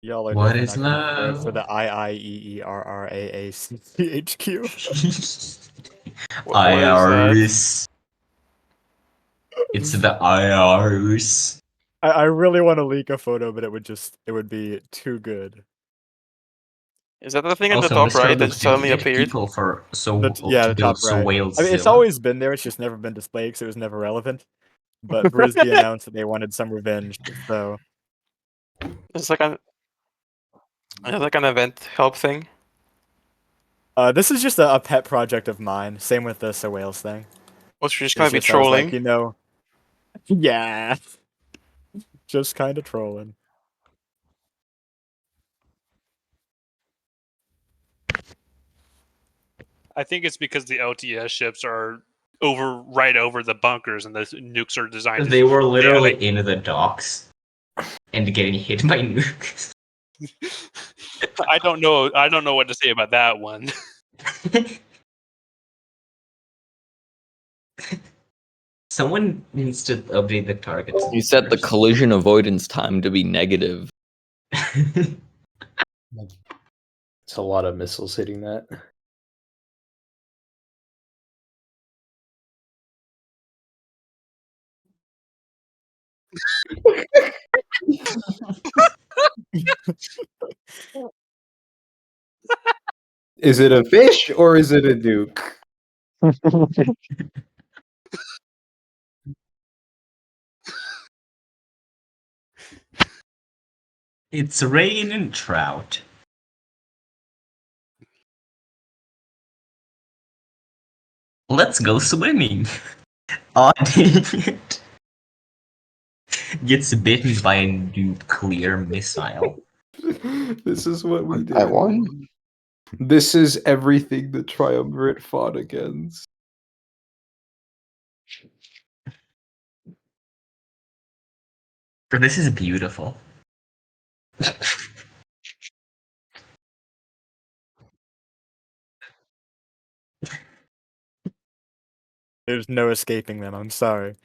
Y'all are What definitely is not gonna be prepared for love? the IIEERRAACHQ. What is that? IRS. It's the IRS. I really want to leak a photo, but it would be too good. Is that the thing at the Also, top right Mr. that Luke, did you suddenly get appeared? people for Yeah, to the build top so right. whales? I mean, it's always been there. It's just never been displayed because it was never relevant. But Brisby announced that they wanted some revenge, so It's like an event help thing. this is just a pet project of mine. Same with the So Whales thing. What's just It's gonna be just I was like, trolling? yeah, just kind of trolling. I think it's because the LTS ships are right over the bunkers, and the nukes are designed. They were literally in the docks and getting hit by nukes. I don't know. I don't know what to say about that one. Someone needs to update the target. You set the collision avoidance time to be negative. it's a lot of missiles hitting that. Is it a fish or is it a nuke? It's rain and trout. Let's go swimming. Oh, dang it. Gets bitten by a nuclear missile. This is what we did. I won. This is everything the Triumvirate fought against. This is beautiful. There's no escaping them. I'm sorry.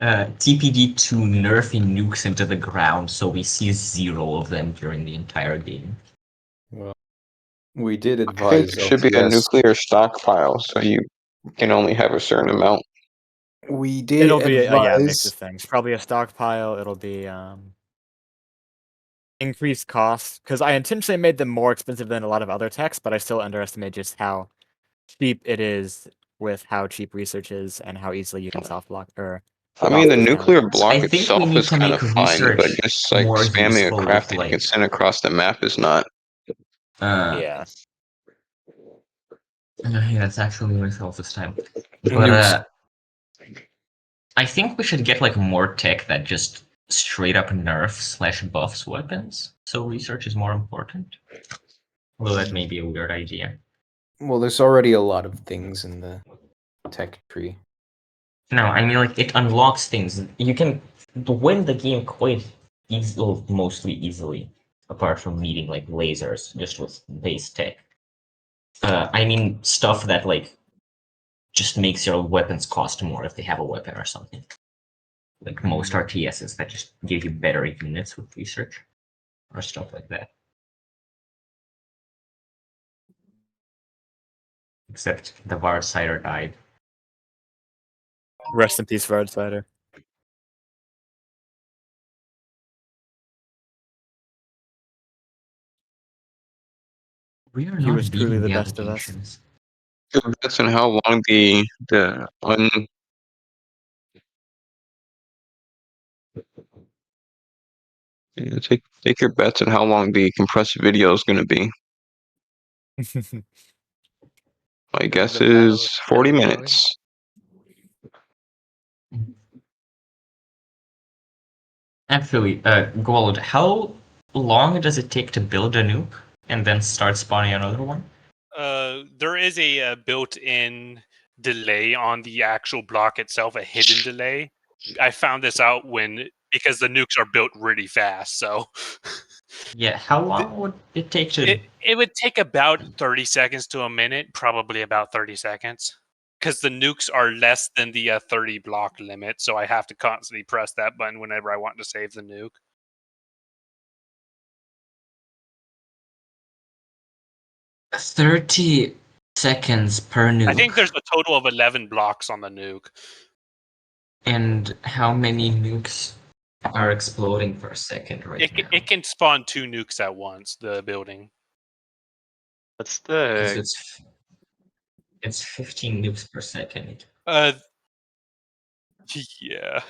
TPD to nerfing nukes into the ground, so we see 0 of them during the entire game. Well, we did I think advise there should be a LTS. nuclear stockpile, so you can only have a certain amount. We did It'll be yeah, a mix of advise. things. Probably a stockpile. It'll be increased costs because I intentionally made them more expensive than a lot of other techs, but I still underestimate just how cheap it is with how cheap research is and how easily you can soft block or. I mean, the Soft nuclear down. block I think we itself need is to kind make of fine, but research just like more spamming a useful craft with that you can like send across the map is not. Yeah. Yeah, that's actually myself this time. But Nukes. I think we should get like more tech that just straight up nerfs/buffs weapons, so research is more important. Although that may be a weird idea. Well, there's already a lot of things in the tech tree. No, I mean like it unlocks things. You can win the game quite easily, mostly easily, apart from needing like lasers just with base tech. I mean stuff that like just makes your weapons cost more if they have a weapon or something. Like most RTSs that just give you better units with research or stuff like that. Except the Varsider died. Rest in peace, Roadsider. We are He not was truly beating the the best of us. allegations. That's on how long the yeah, take your bets on how long the compressed video is going to be. My guess The battle is is 40 still going. minutes. Actually, Gold, how long does it take to build a nuke and then start spawning another one? There is a built-in delay on the actual block itself, a hidden delay. I found this out because the nukes are built really fast. So Yeah, how long would it take to? it would take about 30 seconds to a minute, probably about 30 seconds, because the nukes are less than the 30 block limit. So I have to constantly press that button whenever I want to save the nuke. 30 seconds per nuke. I think there's a total of 11 blocks on the nuke. And how many nukes are exploding per second right now? It can spawn 2 nukes at once, the building. What's 'Cause the it's 15 nukes per second. Yeah.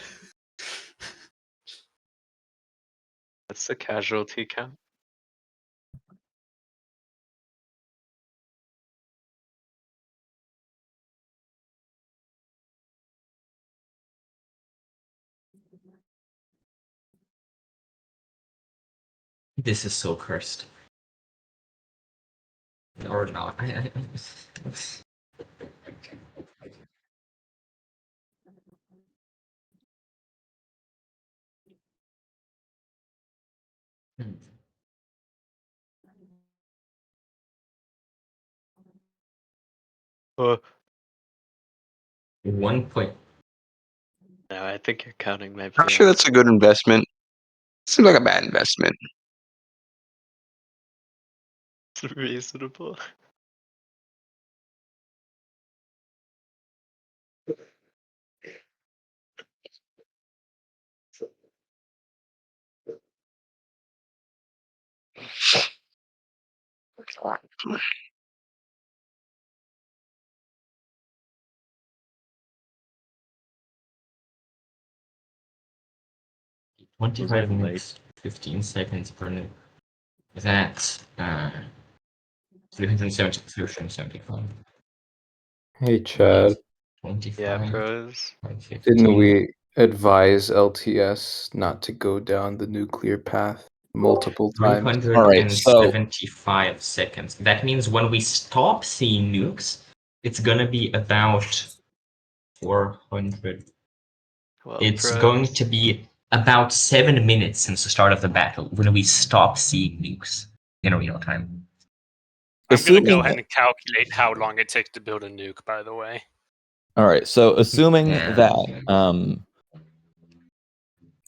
what's the casualty count? This is so cursed. Or not. 1 point. No, I think your counting might I'm be sure off. that's a good investment. Seems like a bad investment. It's reasonable. Was 25 it late? nukes, 15 seconds per nuke. That's 375. Hey, Chad. 25. Yeah, pros. 15. Didn't we advise LTS not to go down the nuclear path multiple times? Alright, so 375 seconds. That means when we stop seeing nukes, it's gonna be about 400. Well, It's bros. going to be about 7 minutes since the start of the battle when we stop seeing nukes in real time. I'm going to go Assuming ahead that- and calculate how long it takes to build a nuke, by the way. All right, so assuming Yeah. that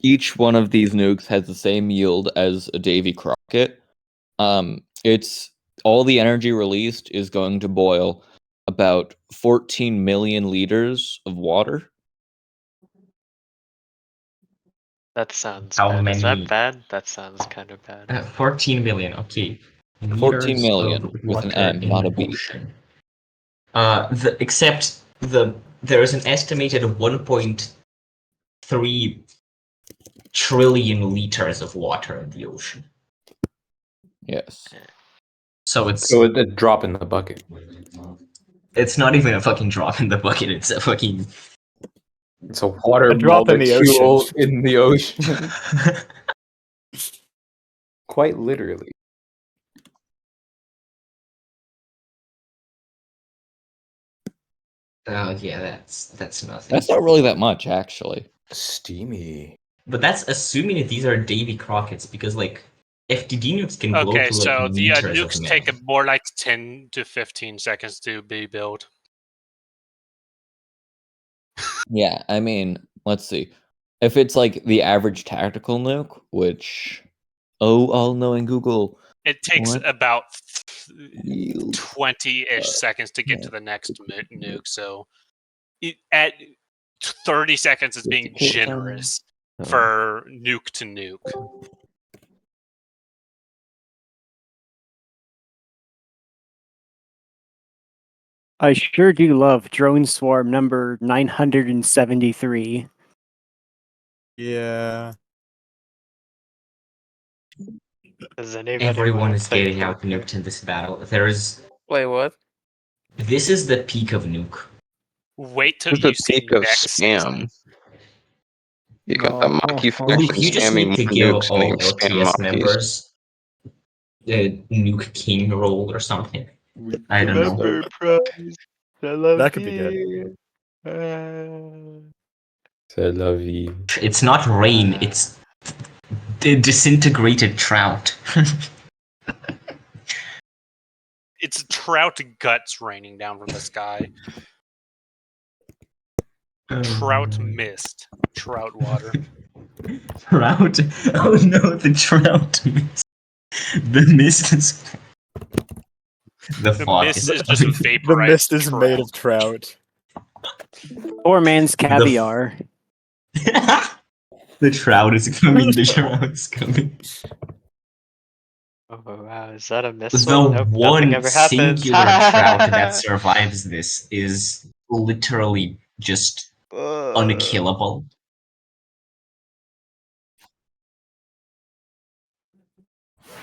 each one of these nukes has the same yield as a Davy Crockett, it's all the energy released is going to boil about 14 million liters of water. That sounds How bad. Is many- that bad? That sounds kind of bad. 14 million, okay. 14 Meters million of with an water M, not a in B. ocean. There is an estimated 1.3 trillion liters of water in the ocean. Yes. So it's So a drop in the bucket. it's not even a fucking drop in the bucket. It's a fucking. It's a water A drop in the molecule ocean. in the ocean. Quite literally. Oh yeah, that's nothing. That's not really that much, actually. Steamy. But that's assuming that these are Davy Crockett's, because like FTD nukes can blow Okay, to so like the meters of nukes metal. take more like 10 to 15 seconds to be built. Yeah, I mean, let's see. If it's like the average tactical nuke, which all knowing Google, It takes What? about Yield. 20-ish seconds to get to the next nuke, so at 30 seconds is being generous for nuke to nuke. I sure do love Drone Swarm number 973. Yeah. Does anybody Everyone wanna is play getting out poker? nuked in this battle. There is. Wait, what? This is the peak of nuke. Wait till What's the you see peak of next spam? season. You got the Maki Luke, faction you just spamming need to more give nukes and all they spam LTS Makis. members the nuke king role or something. I don't know. Member prize. I love That could be good. you. C'est la vie. It's not rain, it's the disintegrated trout. It's trout guts raining down from the sky. Trout mist. Trout water. Trout? Oh no, the trout mist. The mist is. The The fog mist is. is just The vaporized mist is made trout. of trout. Poor man's caviar. The trout is coming, the trout is coming. Oh wow, is that a The missile? Nope, nothing one ever happens. singular trout that survives this is literally just unkillable.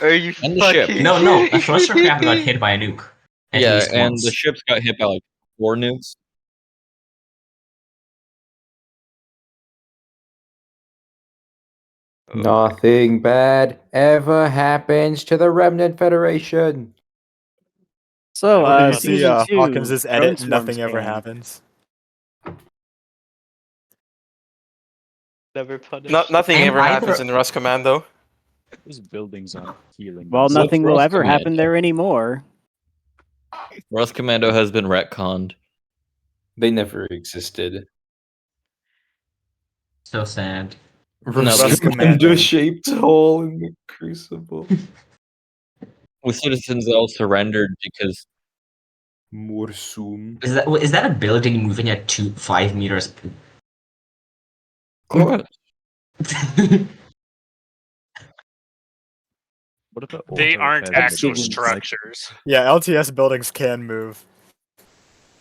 Are you And the ship. fucking No, a kidding thruster craft got me? hit by a nuke. At Yeah, least and once. the ships got hit by like 4 nukes. Nothing bad ever happens to the Remnant Federation. So, Well, you see season 2. Hawkins' Drone edit, Swarm nothing ever spam. happens. Never punished. Nothing And ever happens either- in Rust Commando. Those buildings aren't healing. Well, What's nothing will Rust ever happen Commando? there anymore. Rust Commando has been retconned. They never existed. So sad. Rust Commando. Shaped hole in the crucible. With citizens all surrendered because More soon. Is that a building moving at 5 meters? What? What about They aren't actual Stevens. structures. Yeah, LTS buildings can move.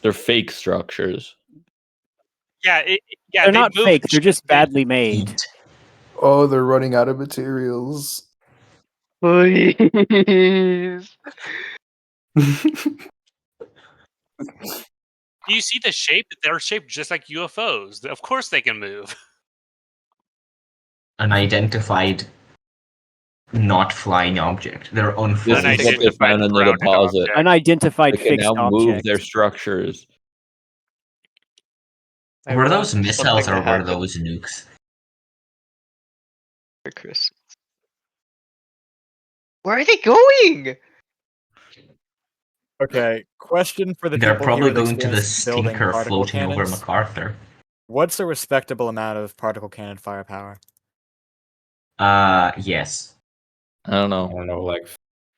They're fake structures. Yeah, They're they not move fake, they're sh- just they- badly made. Heat. Oh, they're running out of materials. Please. Do you see the shape? They're shaped just like UFOs. Of course they can move. Unidentified, not flying object. They're This is unflying. what they Unidentified found in the grounded deposit. object. Unidentified They can fixed now move object. their structures. I Were want those missiles something or to were happen those nukes? for Christmas. Where are they going? Okay, question for the They're people probably here with going to the experience building stinker particle floating over cannons. McArthur. What's a respectable amount of particle cannon firepower? Yes. I don't I know. don't know, like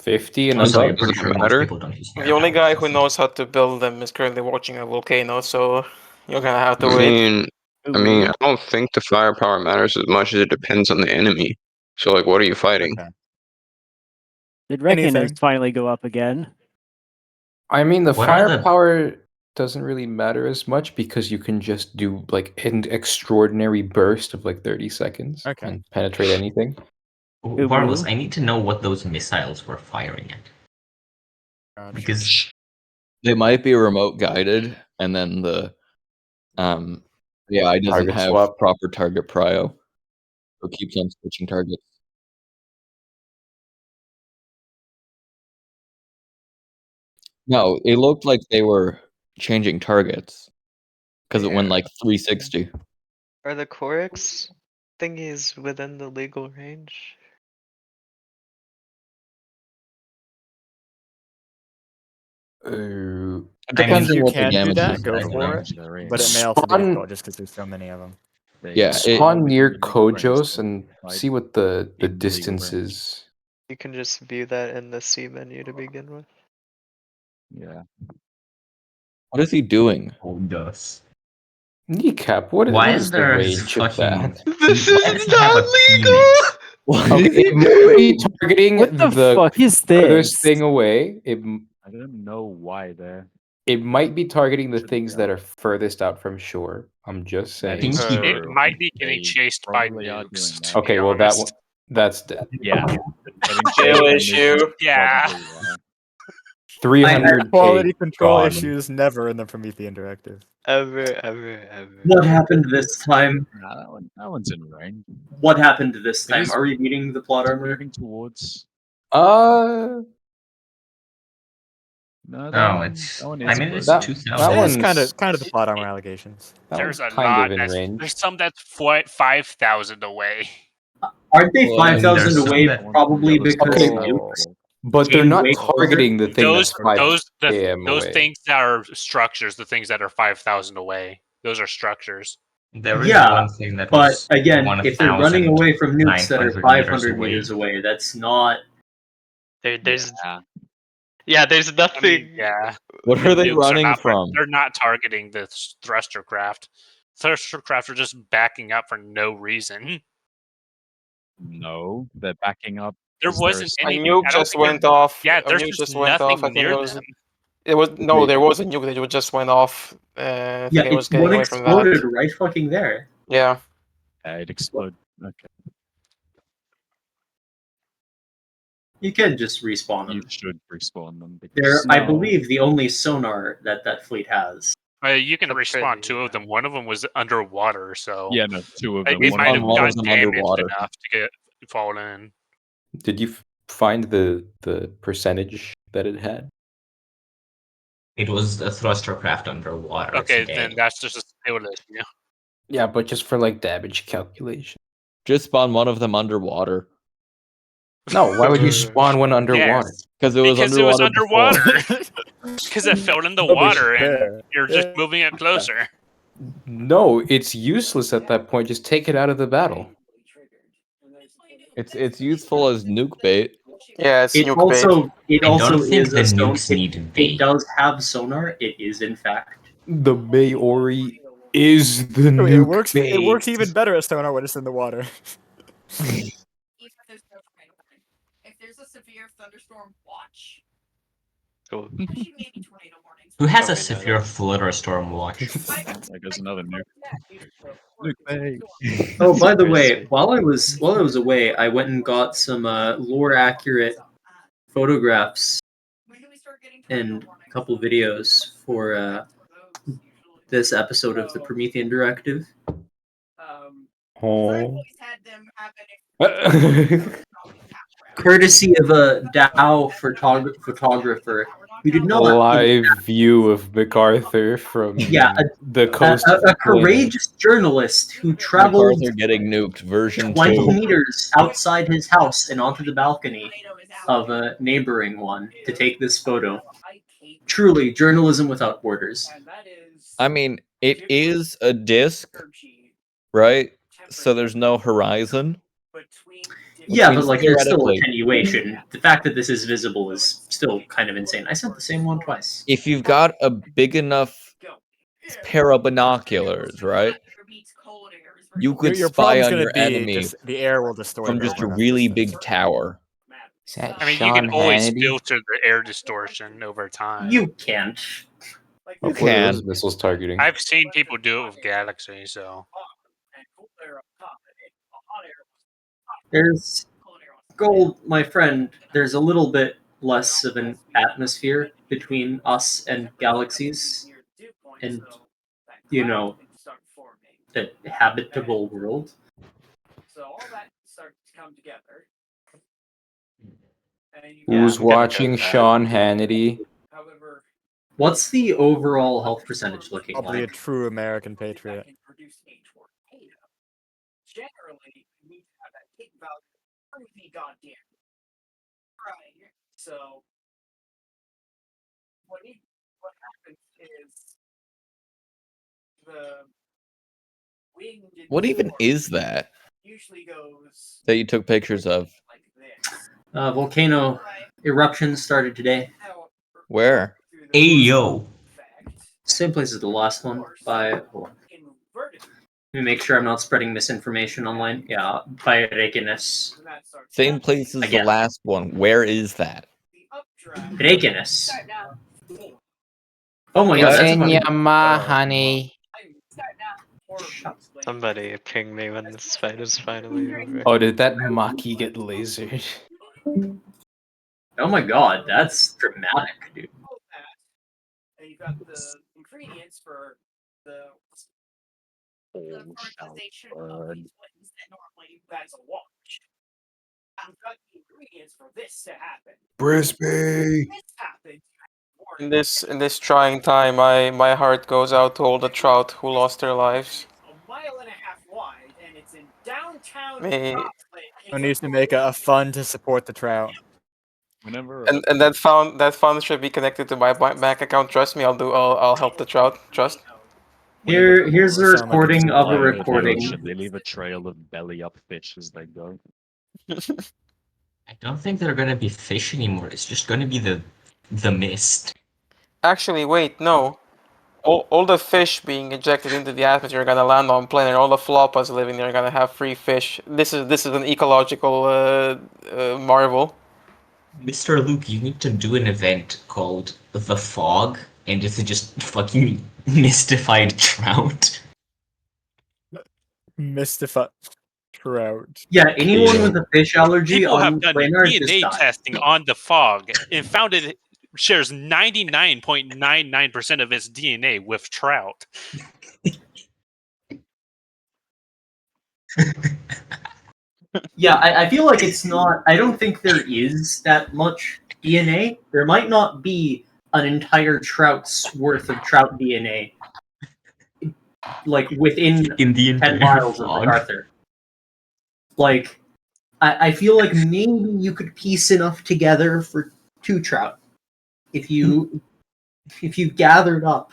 50 and Oh, sorry, I'm above. pretty Does it sure most matter? people don't use The only firepower. guy who knows how to build them is currently watching a volcano, so you're gonna have to I wait. mean, I don't think the firepower matters as much as it depends on the enemy. So, like, what are you fighting? Okay. Did reckoners Anything. finally go up again? I mean, the What are the- firepower doesn't really matter as much because you can just do like an extraordinary burst of like 30 seconds Okay. and penetrate anything. Barlos, I need to know what those missiles were firing at. Gotcha. Because They might be remote guided, and then the AI doesn't Target have swap. proper target prio, so it keeps on switching targets. No, it looked like they were changing targets because it went like 360. Are the Corex thingies within the legal range? It I depends mean, on You what the can do damage that, is. go I don't for know. it. But it may also be difficult just because there's so many of them. Yeah, Spawn near Kojos and see what the distance is. You can just view that in the C menu to begin with. Yeah. What is he doing? Oh, does. Kneecap, what Why what is is the there range of fucking? that? This Why does is he have a not legal! penis? What Okay, is he it might be doing? targeting What the the fuck is furthest this? thing away. I don't know why there. It might be targeting the Shouldn't things be that on. are furthest out from shore. I'm just That saying. is Think he- It true. might be getting They chased by probably are nukes. doing To that. be Okay, well that honest. one that's dead. Yeah. Getting Chill chased by issue. nukes is Yeah. probably why. 300 Quality control gone. issues never in the Promethean Directive. Ever. What happened this time? Nah, that one's in range. What happened this It time? is- Are we meeting the plot Is it armor? moving towards? Uh, No, that No, one. it's. That one I is mean, it's that- 2000. that It's one's kind of the plot armor allegations. that There's one's a kind lot. of in range. There's some that's 5,000 away. Aren't they Well, I mean, 5,000 there's some away that- probably That was because Okay, nukes? But they're Gain not weight targeting the thing Those that's 5 km those away. things that are structures, the things that are 5,000 away, those are structures. There is Yeah, one thing that But was again, if they're running away from nukes that are 1,900 500 meters away, that's not. There's Yeah. there's I nothing. mean, yeah. What are they Nukes running not, from? They're not targeting the thruster craft. Thruster craft are just backing up for no reason. No, they're backing up. There Is there a wasn't A anything. nuke I don't just think there- went off. Yeah, A there's nuke just just went nothing off. I think near it was. them. It was no. There was a nuke that just went off. I think Yeah, it was it's getting one away from exploded that. right fucking there. Yeah. It exploded. Okay. You can just respawn them. You should respawn them. They're, Because I believe, the only sonar that fleet has. You can That's respawn pretty, two of them. One of them was underwater, so yeah, no, two of them. it We might found have one of gotten them damaged underwater. enough to get fallen in. Did you find the percentage that it had? It was a thruster craft underwater. Okay, It's then dead. that's just a skill issue. Yeah, but just for like damage calculation. Just spawn one of them underwater. No, why would you spawn one underwater? Yes, Because it was because it was underwater before. underwater. Because it fell in the That'll be water, and fair. you're just Yeah. moving it closer. No, it's useless at that point. Just take it out of the battle. It's useful as nuke bait. Yeah, it's It nuke also bait. it I also don't think is the a stone. nukes need bait. It does have sonar. It is in fact. The Maori is the It nuke works. bait. It works even better as sonar when it's in the water. If there's a severe thunderstorm watch, Cool. actually maybe tornado warnings. Who has Oh, a we know severe that. flutter-storm watch? Like there's another nuke. Nuke bait. Oh, by the way, Seriously. while I was away, I went and got some lore accurate photographs and a couple videos for this episode of the Promethean Directive. Oh. Courtesy of a Dow photographer We did not. Live view of McArthur from Yeah, the coast of a the planet. courageous journalist who traveled McArthur getting nuked, version 20 2. meters outside his house and onto the balcony of a neighboring one to take this photo. Truly, journalism without borders. I mean, it is a disc, right? So there's no horizon. Yeah, Which but means like there's still theoretically, attenuation. The fact that this is visible is still kind of insane. I sent the same one twice. if you've got a big enough pair of binoculars, right? You could Your spy problem's on gonna your be enemy just the air will distort from it just over a enough really distance. big tower. Is that I mean, you Sean can always Hannity? filter the air distortion over time. You can't. You What are can. those missiles targeting? I've seen people do it with Galaxy, so There's gold, my friend. There's a little bit less of an atmosphere between us and galaxies, and you know, the habitable world. Who's I'm gonna go watching with that. Sean Hannity? What's the overall health percentage looking Probably a like? true American patriot. What even is that? That you took pictures of? Volcano eruption started today. Where? Ayo. Same place as the last one. By hold on. Let me make sure I'm not spreading misinformation online. Yeah, by Reykjanes. Same place as the Again. last one. Where is that? Reykjanes. Oh my god, that's a funny. honey. Somebody ping me when this fight is finally over. Oh, did that Maki get lasered? Oh my god, that's dramatic, dude. Brisbane. In this trying time, my heart goes out to all the trout who lost their lives. May, One needs to make a fund to support the trout. Whenever and that fund should be connected to my bank account. Trust me, I'll help the trout. Trust. Here's a Sound like a recording of a fire recording. they leave a trail of belly up fish as they go. I don't think they're gonna be fish anymore. It's just gonna be the mist. Actually, wait, no. All the fish being ejected into the atmosphere are gonna land on planet. And all the flopas living there are gonna have free fish. This is an ecological marvel. Mr. Luke, you need to do an event called The Fog, and it's just fucking mystified trout. Mystified trout. Yeah, anyone with a fish allergy People on have done planar just DNA died. testing on the fog and found it shares 99.99% of its DNA with trout. Yeah, I feel like it's not. I don't think there is that much DNA. There might not be an entire trout's worth of trout DNA, like within In the 10 entire miles of fog. McArthur. Like, I feel like maybe you could piece enough together for 2 trout if you gathered up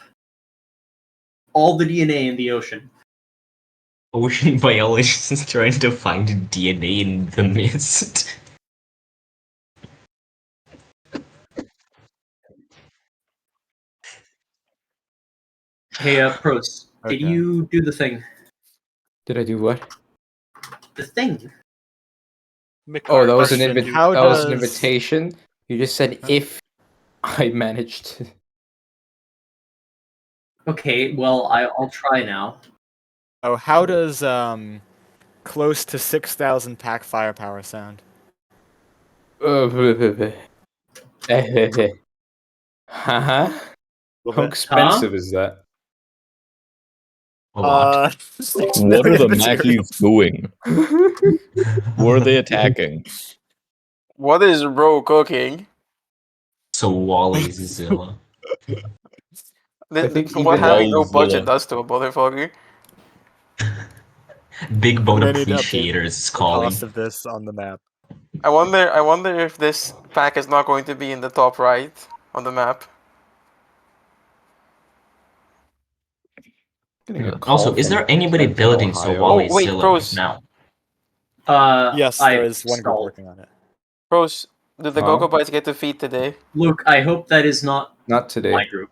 all the DNA in the ocean. Ocean biologists trying to find DNA in the mist. Hey, Pros, did Okay. you do the thing? Did I do what? The thing. Oh, that was an Question, how that was an does- invitation. You just said if I managed to. Okay, well, I'll try now. Oh, how does close to 6,000 pack firepower sound? Haha. Little How bit. expensive is that? A lot. 6 What are million the materials. Mackies doing? Who are they attacking? What is bro cooking? So Wally Zilla. I think What even having no Wallzilla. budget does to a motherfucker. Big We Boat may need to update Appreciators is the calling. cost of this on the map. I wonder if this pack is not going to be in the top right on the map. getting a call Also, is from there anybody Kenton, building So Ohio. Wally Oh, wait, Zilla right pros. now? Yes, I there is one group stalled. working on it. Bros, did the Huh? Gogobites get to feed today? Luke, I hope that is not Not my today. group.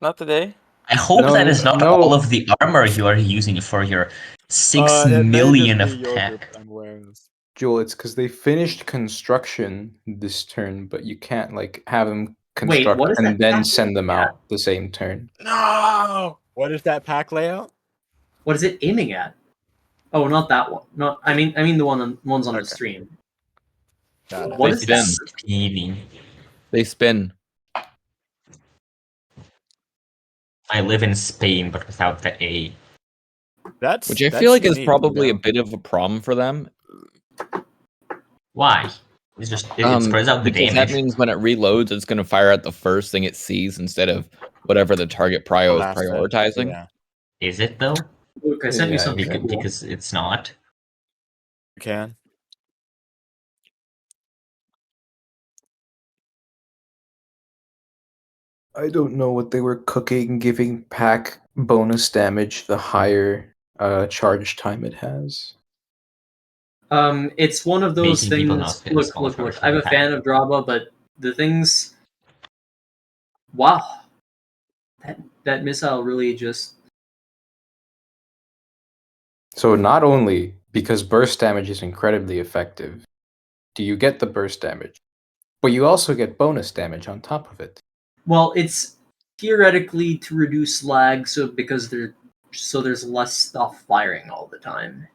Not today. I hope No, that is not no. all of the armor you are using for your 6 It may million just be of your group tech. I'm wearing this. Joel, it's because they finished construction this turn, but you can't like have them Wait, construct what is and that then pack send them aiming at? out the same turn. No! What is that pack layout? What is it aiming at? Oh, not that one. Not I mean the ones on the Okay. stream. Got it. What They is spin. that? Speeding. They spin. I live in Spain, but without the A. That's Which I that's feel like is unique, probably you know? a bit of a problem for them. Why? It's just it spreads out the Because damage. that means when it reloads, it's going to fire at the first thing it sees instead of whatever the target prio is Last hit, prioritizing. Yeah, Is it though? Luke, I sent you Yeah, something Because, cool. because it's not. you can. I don't know what they were cooking, giving pack bonus damage the higher charge time it has. It's one of those Making people things. not fit Look, small look, look. charge I'm a pack. fan of Draba, but the things. Wow, that missile really just. So not only because burst damage is incredibly effective, do you get the burst damage, but you also get bonus damage on top of it. Well, it's theoretically to reduce lag, so there's less stuff firing all the time.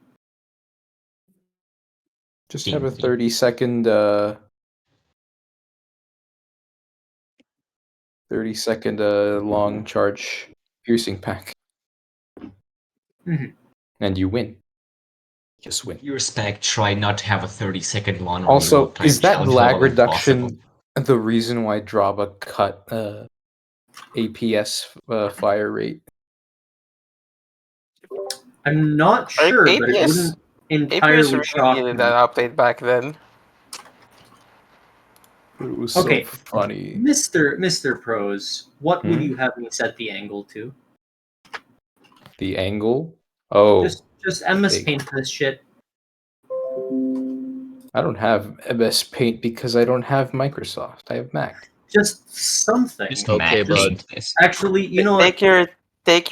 Just have a Indeed. 30-second 30-second long charge piercing pack. Mhm. And you win. Just win. You respect, try not to have a 30-second long Also, reload time is that challenge lag level impossible. reduction the reason why Draba cut APS fire rate? I'm not sure, but it APS wouldn't APS entirely really shock needed me. that update back then. It was Okay. so funny. Mr. Pros, what would Hmm? you have me set the angle to? The angle? Oh, Just MS big. Paint this shit. I don't have MS Paint because I don't have Microsoft. I have Mac. Just something. Just Okay, Mac bud. paint this. Actually, you know what? Take I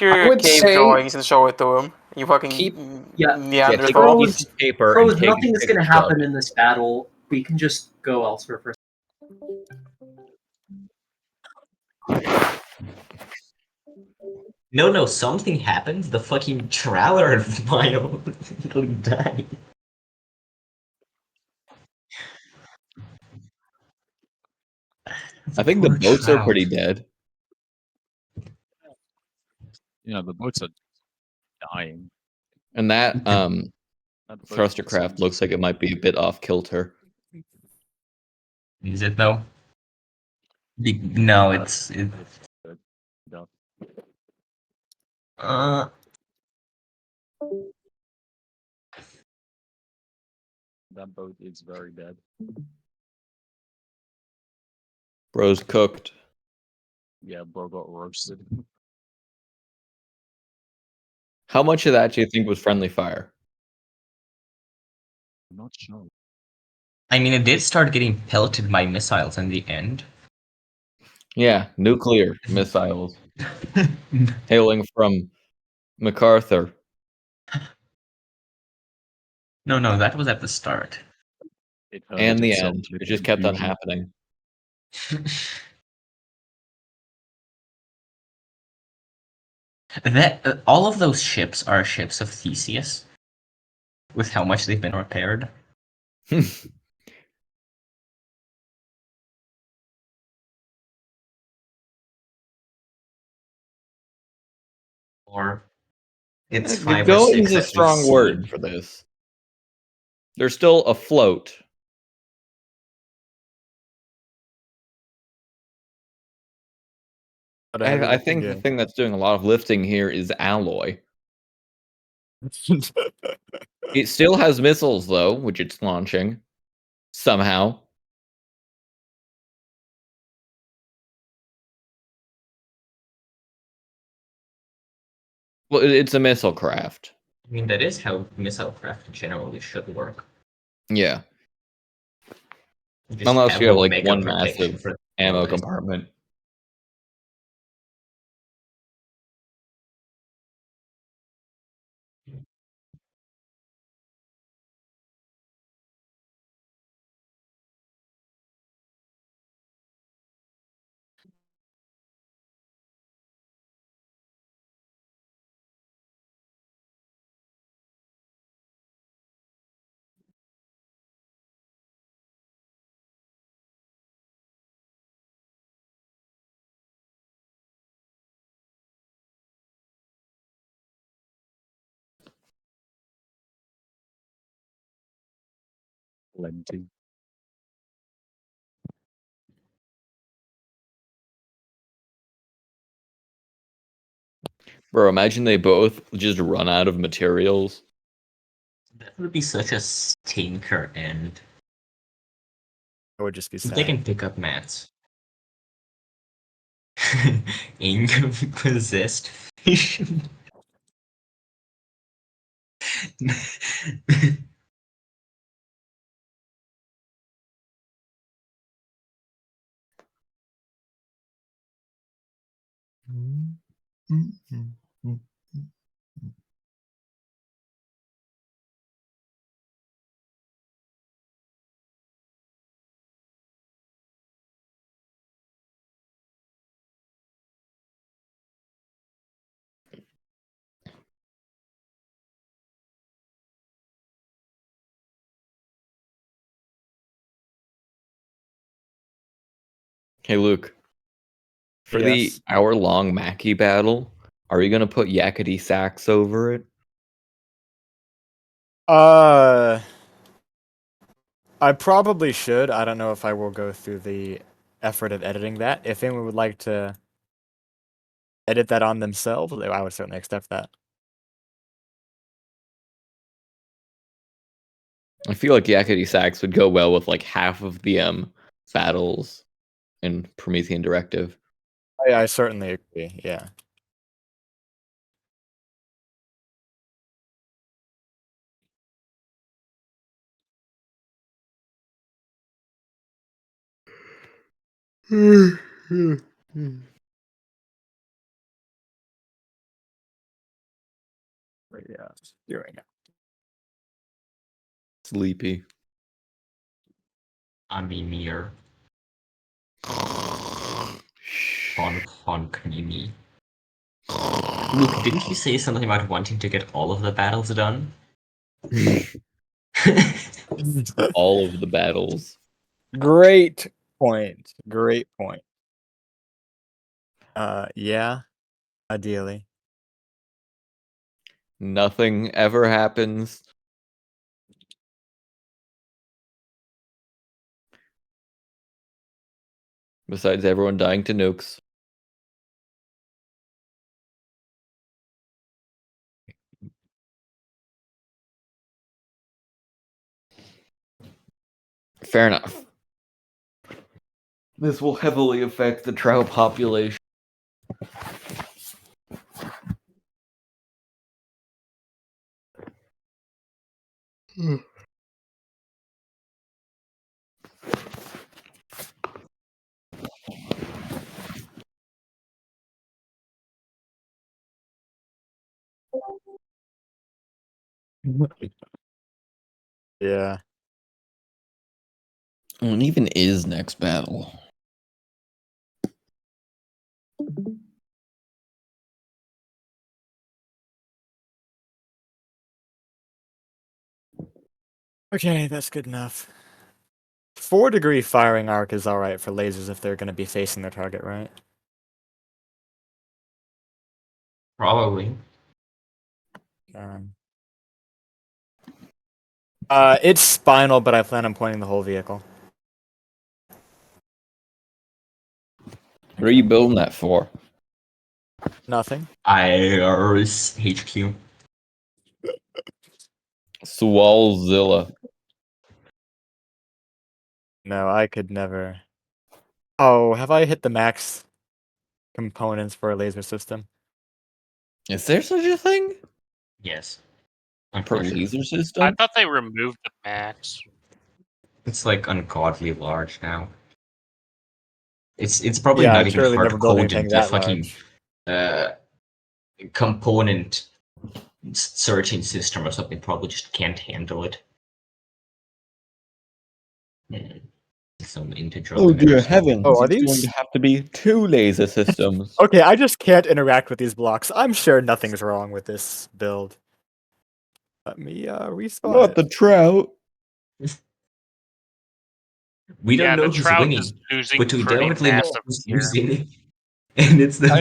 your would cave say drawings and show it to him. You fucking keep- Yeah. Yeah, take a Neanderthal. piece of paper Pros, and take nothing a is going to picture of happen it. in this battle. We can just go elsewhere for. No, something happens. The fucking Trowler vial literally died. I think the Poor boats are pretty Trowler. dead. Yeah, the boats are dying. And that Not the boats, thruster the craft sons. looks like it might be a bit off kilter. Is it though? No, it's No. That boat is very dead. Bro's cooked. Yeah, bro got roasted. How much of that do you think was friendly fire? I'm not sure. I mean, it did start getting pelted by missiles in the end. Yeah, nuclear missiles hailing from McArthur. No, that was at the start. It And hurted the itself end. with It just kept on confusion. happening. That all of those ships are ships of Theseus, with how much they've been repaired. Or it's 5 or Going 6 is a that we've strong seen. word for this. They're still afloat. But a heavy I think the lifting, thing that's doing a lot of lifting here is alloy. yeah. It still has missiles though, which it's launching somehow. Well, it's a missile craft. I mean, that is how missile craft generally should work. Yeah. Just Unless you have a like mega one protection massive for ammo others. compartment. Plenty. Bro, imagine they both just run out of materials. That would be such a stinker end. It would just be They sad. can pick up mats. Ink possessed fish. Hey Luke, for the Yes. hour-long Mackie battle, are you gonna put yakety sax over it? I probably should. I don't know if I will go through the effort of editing that. If anyone would like to edit that on themselves, I would certainly accept that. I feel like yakety sax would go well with like half of the battles in Promethean Directive. I certainly agree. Yeah. But yeah, doing it. Sleepy. Amimir. Honk Luke, didn't you say something about wanting to get all of the battles done? All of the battles. Great point. Great point. Yeah, ideally. Nothing ever happens. Besides everyone dying to nukes. Fair enough. This will heavily affect the trout population. Yeah. What even is next battle? Okay, that's good enough. 4-degree firing arc is alright for lasers if they're going to be facing their target, right? Probably. It's spinal, but I plan on pointing the whole vehicle. What are you building that for? Nothing. IRS HQ. Swalzilla. No, I could never. Oh, have I hit the max components for a laser system? Is there such a thing? Yes. I'm Per pretty sure. laser I system? thought they removed the max. It's like ungodly large now. It's probably Yeah, not even surely hard never to build code anything into that fucking large. component searching system or something. Probably just can't handle it. Some integral. Oh dear emitters. heavens! Oh, are It's going these? to have to be 2 laser systems. Okay, I just can't interact with these blocks. I'm sure nothing's wrong with this build. Let me respawn Not it. the trout. We don't Yeah, know the who's trout winning, is losing but we pretty definitely know massive who's here. losing. And it's the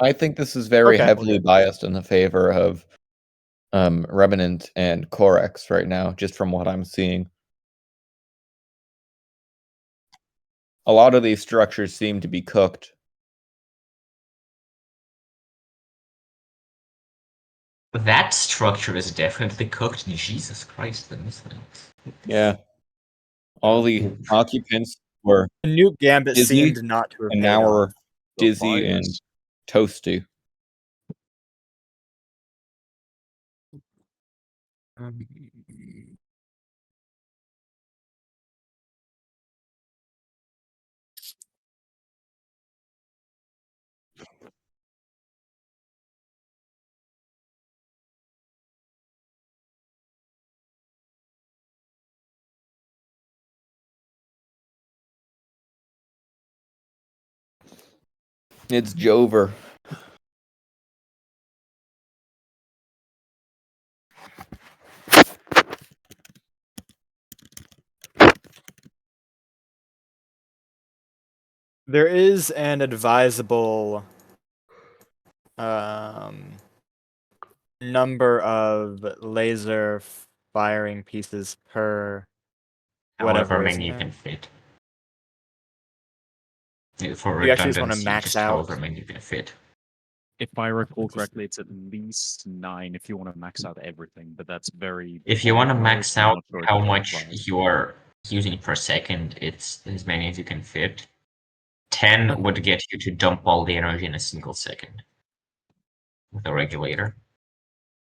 I think this is very Okay. heavily biased in the favor of Revenant and Corex right now, just from what I'm seeing. A lot of these structures seem to be cooked. That structure is definitely cooked. Jesus Christ, the missiles. Yeah. All the occupants were The Nuke Gambit dizzy, seemed not to have and paid now we're off. dizzy and toasty. It's Jover. There is an advisable number of laser firing pieces per However whatever, isn't many you there? can fit. For You actually just want to redundancy, max just out. however many you can fit. If I recall correctly, it's at least 9 if you want to max out everything, but that's very. If you want to polarized, max I'm out not sure if how it much applies. you are using per second, it's as many as you can fit. 10 would get you to dump all the energy in a single second with a regulator.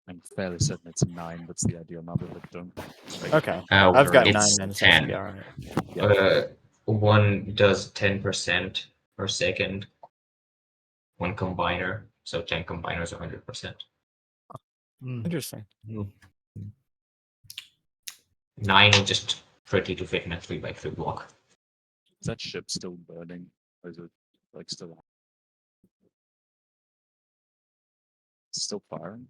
I'm fairly certain it's 9. That's the ideal number, but don't. Okay, I've got 9 it's then, so it should 10. be alright. One does 10% per second. One combiner, so 10 combiners, 100%. Interesting. 9 is just tricky to fit in a 3x3 block. Is that ship still burning? Or is it like still firing?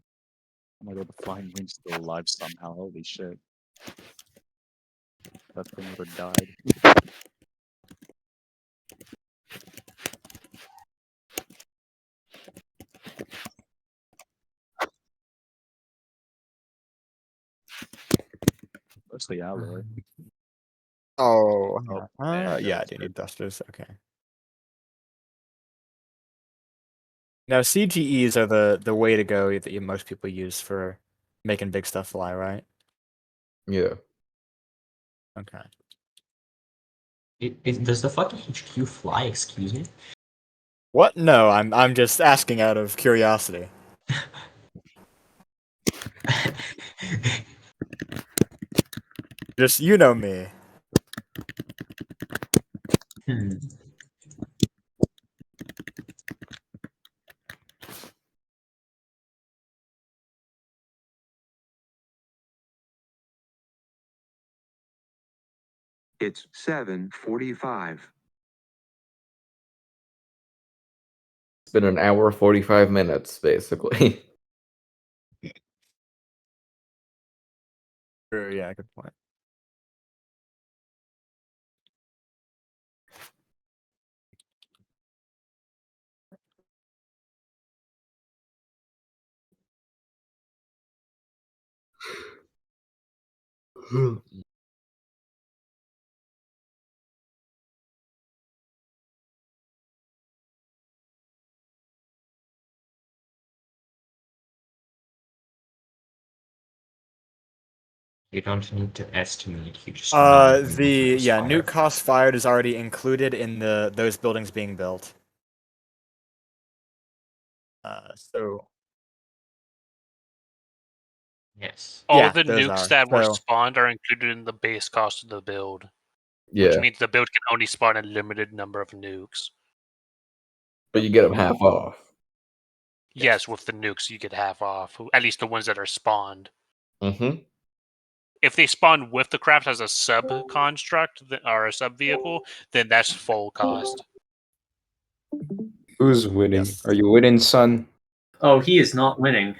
Oh my god, the flying wing's still alive somehow. Holy shit. That thing would have died. Mostly alloy. Oh, there yeah, I goes do it. need thrusters. Okay. Now CGEs are the way to go that most people use for making big stuff fly, right? Yeah. Okay. Does the fucking HQ fly? Excuse me. What? No, I'm just asking out of curiosity. Just you know me. It's 7:45. It's been an hour 45 minutes, basically. Sure, yeah, good point. You don't need to estimate. You just need to nuke cost fired is already included in those buildings being built. So yes, All yeah, the those nukes are. that were So spawned are included in the base cost of the build, Yeah, which means the build can only spawn a limited number of nukes. but you get them half off. Yes, with the nukes you get half off, at least the ones that are spawned. Mm-hmm. If they spawn with the craft as a sub construct or a sub vehicle, then that's full cost. Who's winning? Yes. Are you winning, son? Oh, he is not winning.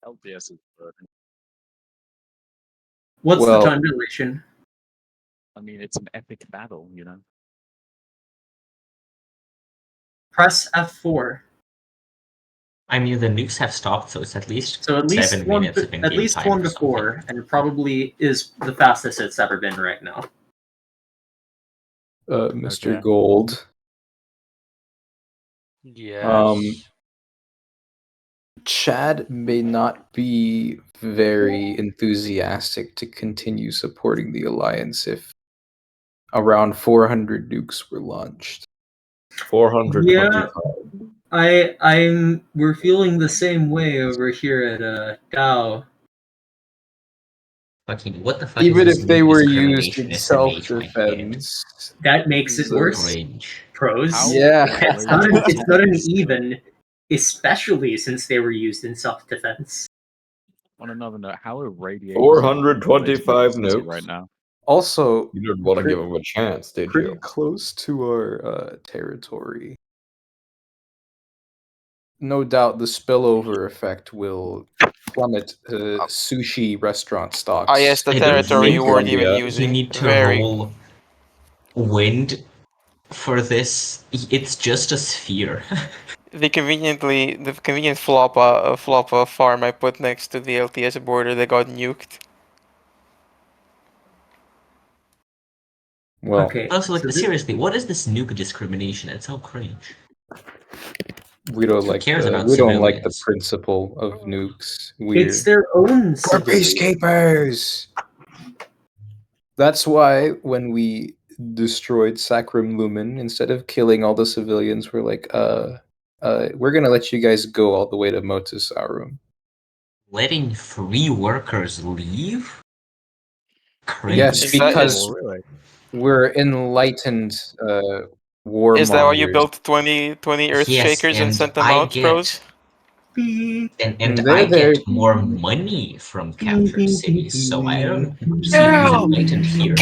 LPS is burning. What's Well- the time dilation? I mean, it's an epic battle, you know. Press F4. I mean the nukes have stopped, so it's at least So at least 7 one, minutes of in-game at least time 1 or to something. 4, and probably is the fastest it's ever been right now. Mr. Okay. Gold. Yes. Chad may not be very enthusiastic to continue supporting the Alliance if around 400 nukes were launched. 425. Yeah, we're feeling the same way over here at Gao. Fucking what the fuck Even is if this they nuke were used discrimination in SMH, my head? self-defense. That makes it So worse. Cringe. Pros. How Yeah. It's not an even, especially since they were used in self-defense. On another note, how are radiators 425 nukes right now? Also, You didn't want to give them a chance, did pretty you? close to our territory. No doubt the spillover effect will plummet sushi restaurant stocks. Ah, yes, the I don't territory think you weren't even Colombia, using. You need to Very. roll wind for this. It's just a sphere. The convenient flop farm I put next to the LTS border that got nuked. Well, Okay. Also, like so seriously, what is this nuke discrimination? It's so cringe. we don't Who like cares about we don't like the civilians? principle of nukes. it's their own We're civilians. peacekeepers. That's why when we destroyed Sacrum Lumen, instead of killing all the civilians, we're like, we're gonna let you guys go all the way to Motus Aurum. Letting free workers leave? Cringe. Yes, Is that- because is- really? we're enlightened war Is that why you mongers. built 20 Earth Yes, Shakers and and sent them I out, get- bros? And They're I there. get more money from captured cities, so I don't see who's enlightened here.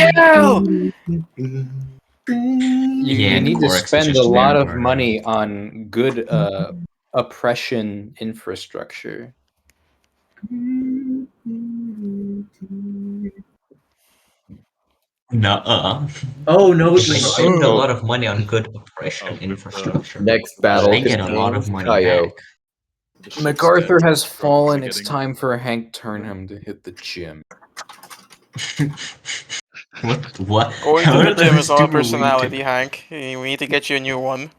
You need to Corex is spend just a lot very of murdered. money on good oppression infrastructure. Nuh-uh. Oh no! I spend a Oh. lot of money on good oppression Oh, infrastructure. Next But battle I get a lot of contains money Kaio. back. The ship's MacArthur dead. has fallen. It's Getting- time for Hank Turnham to hit the gym. What? Going How to the does gym this is not a do personality, related? Hank. We need to get you a new one.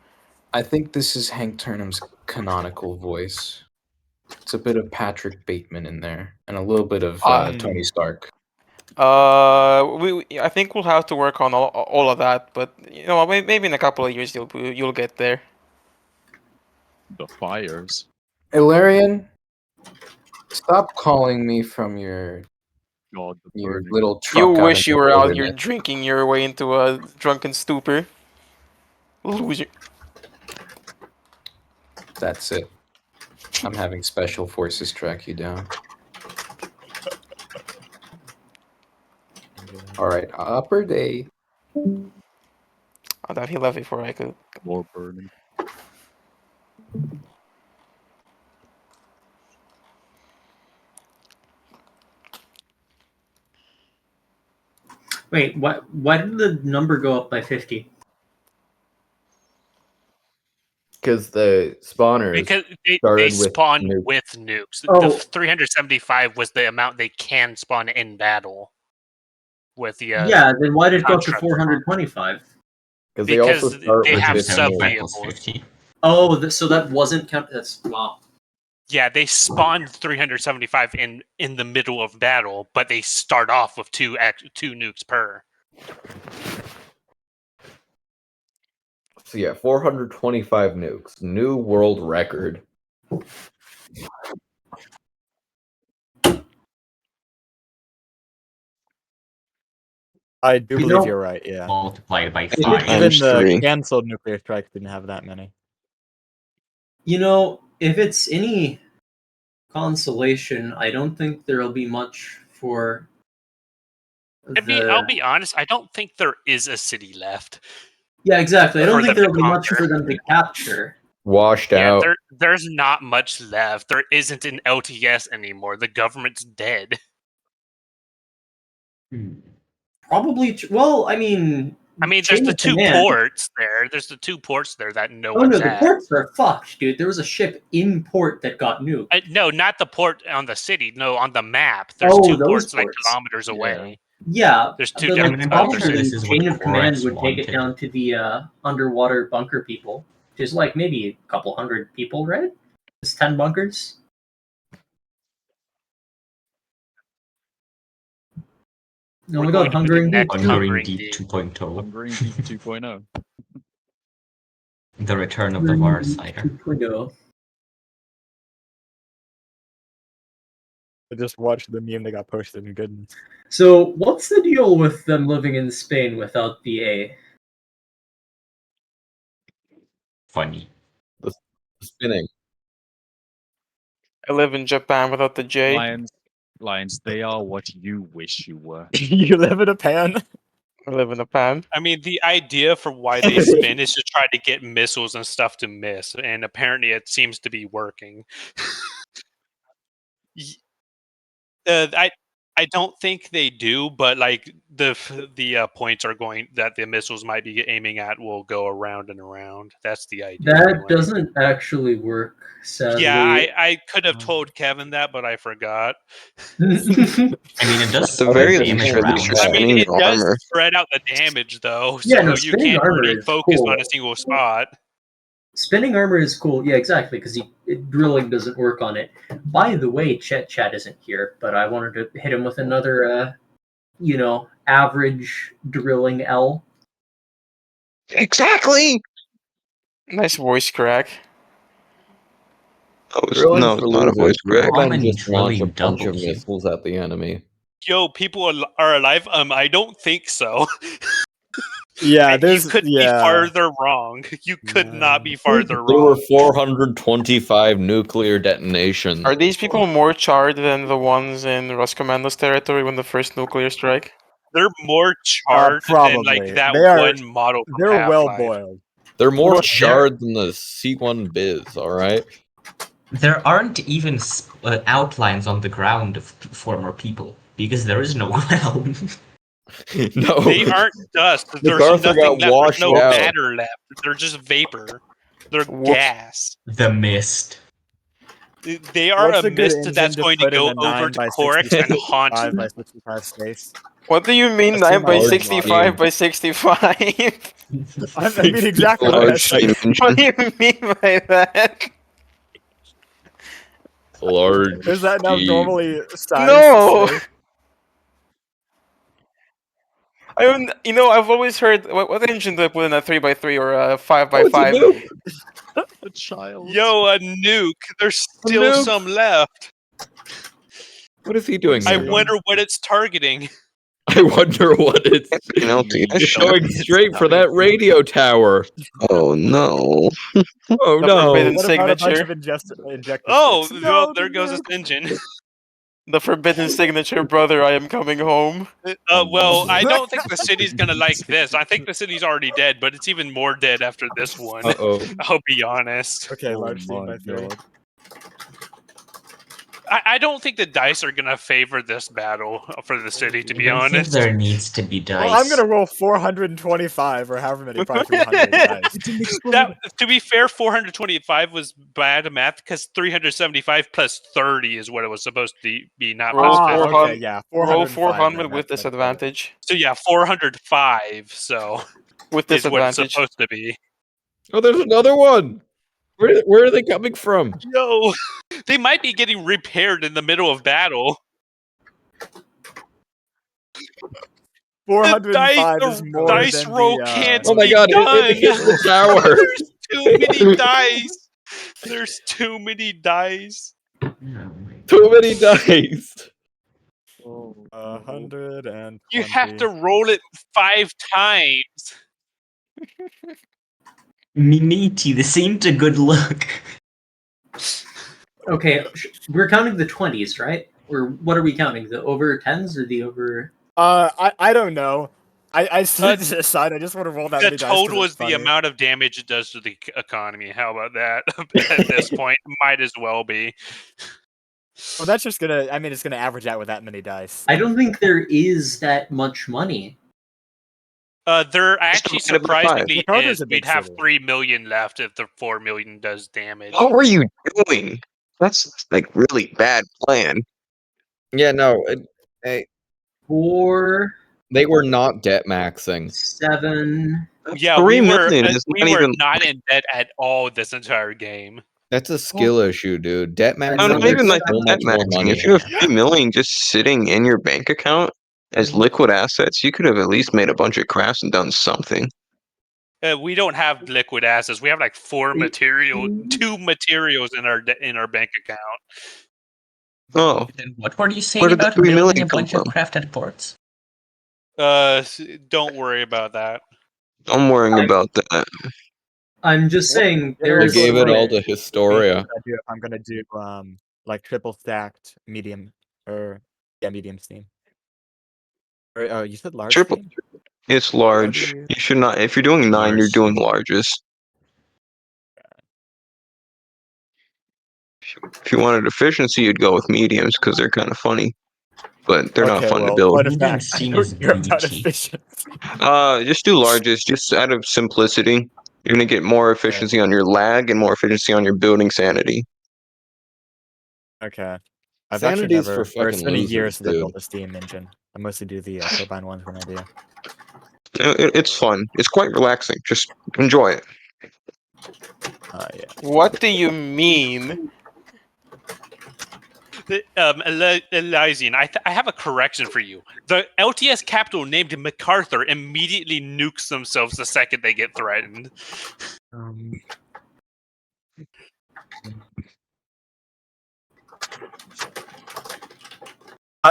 I think this is Hank Turnham's canonical voice. It's a bit of Patrick Bateman in there, and a little bit of Tony Stark. I think we'll have to work on all of that, but you know, maybe in a couple of years you'll get there. The fires. Ilarion, stop calling me from your God, the your burning. little truck. You out wish in you the were out here wilderness. drinking your way into a drunken stupor. Loser. That's it. I'm having special forces track you down. All right, upper day. Oh, that he left before I could. More burning. Wait, what? Why did the number go up by 50? Because the spawners Because they started with spawn nukes. with nukes. Oh. The 375 was the amount they can spawn in battle. With the Yeah, then why did it go up to construct 425? Because they also because start they with have 50 sub nukes. vehicles. 50. Oh, so that wasn't count. That's wow. Yeah, they spawn 375 in the middle of battle, but they start off with two nukes per. So yeah, 425 nukes, new world record. I do You believe know- you're right. Yeah. Multiplied by If it- 5. Even the three. canceled nuclear strikes didn't have that many. You know, if it's any consolation, I don't think there'll be much for I'll be honest, I don't think there is a city left. Yeah, exactly. I don't for think them to there'll be much conquer. for them to capture. Washed Yeah, out. there's not much left. There isn't an LTS anymore. The government's dead. Probably. Well, I mean, there's chain the of two command. ports there. There's the two ports there that no Oh one's no, the at. ports are fucked, dude. There was a ship in port that got nuked. No, not the port on the city. No, on the map. There's Oh, two those ports like ports. kilometers away. Yeah, There's two but like different other probably cities. is what chain of command Korax would take it wanted. down to the underwater bunker people, which is like maybe a couple hundred people, right? It's 10 bunkers. Oh my god, Hungering Deep 2. Hungering Deep 2.0. Hungering Deep 2.0. The return of the Varsider. 2.0. I just watched the meme that got posted and goodness. So, what's the deal with them living in Spain without the A? Funny. The spinning. I live in Japan without the J. Lions, they are what you wish you were. You live in a pan. I live in a pan. I mean, the idea for why they spin is to try to get missiles and stuff to miss, and apparently it seems to be working. I don't think they do, but like the points are going that the missiles might be aiming at will go around and around. That's the idea. That anyway. doesn't actually work, sadly. Yeah, I could have told Kevin that, but I forgot. I mean, it does At the very spread least, damage at least around. you're I mean, spinning it does armor. spread out the damage, though, so Yeah, no, you spinning can't armor really is focus cool. on a single spot. Spinning armor is cool. Yeah, exactly, because drilling doesn't work on it. By the way, Chat isn't here, but I wanted to hit him with another, average drilling L. Exactly. Nice voice crack. Drilling No, for it's not a losers. voice crack. How Then many just launch a drilling bunch of doubles you? missiles at the enemy. Yo, people are alive? I don't think so. Yeah, And there's you could be farther wrong. You could not be farther There were wrong. 425 nuclear detonations. Are these people more charred than the ones in Roscomando's territory when the first nuclear strike? They're more charred than like probably. that They are- one model. From They're well Half-Life. boiled. They're more Well, charred than the C1 Biz, alright? There aren't even outlines on the ground of former people because there is no ground. No. They aren't dust. There's McArthur nothing got left. There's washed no out. matter left. They're just vapor. They're gas. The mist. They are What's a a good mist engine that's to going to put in go a 9 over to by Corex 65 and haunt 5 by 65 space? What do you mean That's 9 by large 65 model. by 65? I mean exactly what I Large steam said. What do engine. you mean by that? Large. Is that now steam. normally sized? No! to say? I've always heard what engine do I put in a 3x3 or a 5x5? Oh, it's a nuke. A child. Yo, a nuke. There's still nuke. some left. What is he doing I there? wonder what it's targeting. I wonder what it's You know, the It's going straight for that radio tower. Oh no. Oh The no. forbidden What about a bunch signature. of injector Oh, sticks? well, No, there the goes nuke. its engine. The forbidden signature, brother, I am coming home. Well, I don't think the city's gonna like this. I think the city's already dead, but it's even more dead after this one. Uh-oh. I'll be honest. Okay, Oh large steam my by 3. God. I don't think the dice are gonna favor this battle for the city, to be I think honest. there needs to be dice. Well, I'm gonna roll 425 or however many, probably 300 dice. That, to be fair, 425 was bad math because 375 plus 30 is what it was supposed to be, not Roll plus 50. 400, okay, yeah, roll 405 400 then, with that's disadvantage. So yeah, 405. So With is what it's disadvantage. supposed to be. Oh, there's another one. Where are they coming from? Yo, They might be getting repaired in the middle of battle. 405 is more dice than roll the. can't Oh my be god, done. it hit the tower. There's too many dice. There's too many dice. Too many dice. 120. You have to roll it 5 times. Mimiti, this ain't a good look. Okay, we're counting the 20s, right? Or what are we counting? The over 10s or the over? I don't know. I still decide. I just want to roll that The many dice 'cause total it's is the funny. amount of damage it does to the economy. How about that? At this point, might as well be. Well, that's just gonna. I mean, it's gonna average out with that many dice. I don't think there is that much money. There actually divide it by five. surprisingly McArthur's is. a big We'd have city. 3 million left if the 4 million does damage. What were you doing? That's like really bad plan. Yeah, no. Hey, 4, they were not debt maxing. 7. Yeah, 3 we were million is we not were even. not in debt at all this entire game. That's a skill issue, dude. Debt No, maxing not even makes like so the debt much more maxing. money. If you have 3 million just sitting in your bank account as liquid assets, you could have at least made a bunch of crafts and done something. We don't have liquid assets. We have like 2 materials in our bank account. Oh, Then what were you saying where did the about 3 building million a come bunch from? of crafted ports? Don't worry about that. I'm worrying about that. I'm just saying They there's gave it all like, to Historia. I'm gonna do like triple stacked medium medium steam. Or, oh, you said large Triple. steam? It's large. You should not. If you're doing 9, you're doing largest. If you wanted efficiency, you'd go with mediums because they're kind of funny, but they're not fun to build. Fun fact, I don't care about efficiency. Just do largest, just out of simplicity. You're gonna get more efficiency on your lag and more efficiency on your building sanity. Okay. I've Sanity is actually for never. Or it's fucking been losers, years since I dude. built a steam engine. I mostly do the turbine ones when I do. It's fun. It's quite relaxing. Just enjoy it. Yeah. What do you mean? Elysian, I have a correction for you. The LTS capital named McArcthur immediately nukes themselves the second they get threatened.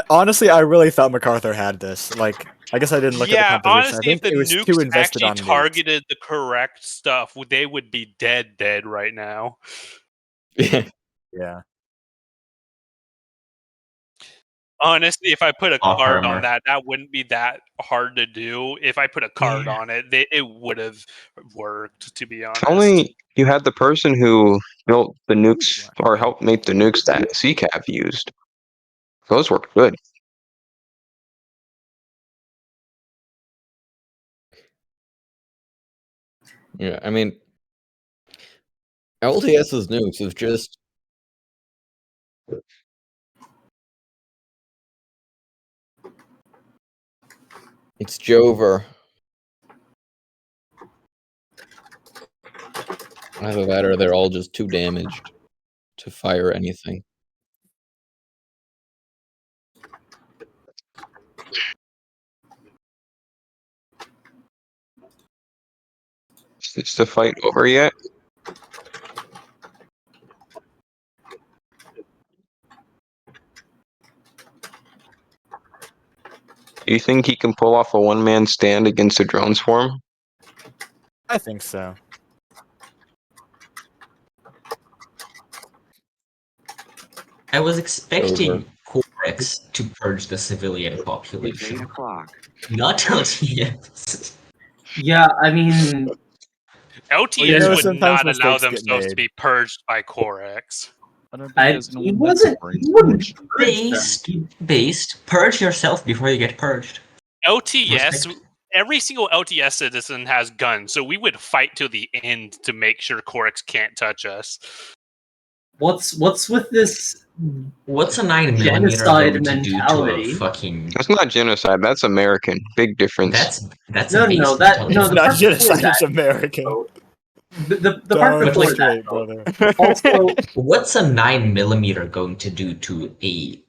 Honestly, I really thought MacArthur had this. Like, I guess I didn't look at the composition. Honestly, I think if the it was too nukes invested actually on nukes. targeted the correct stuff, they would be dead right now. Yeah. Honestly, if I put a Off card armor. on that, that wouldn't be that hard to do. If I put a card on it, it would have worked, to be honest. If only you had the person who built the nukes or helped make the nukes that CCAV used. Those worked good. Yeah, I mean, LTS's nukes is just. It's Jover. Either that or they're all just too damaged to fire anything. Is the fight over yet? Do you think he can pull off a one-man stand against a drone swarm? I think so. I was expecting Corex to purge the civilian population. 8 o'clock. Not LTS. Yeah, I mean, LTS would sometimes not allow mistakes get themselves to made. be purged by Corex. I don't think I, there's he anyone that's wasn't. He wouldn't purge them. Based. Purge yourself before you get purged. LTS, every single LTS citizen has guns, so we would fight to the end to make sure Corex can't touch us. What's with this? What's a 9mm genocide going to do to a mentality? fucking? That's not genocide. That's American. Big difference. That's No, a base no, that no. It's The not part before genocide, that, it's American. the part Darn before straight, that, though, brother. also, What's a 9mm going to do to a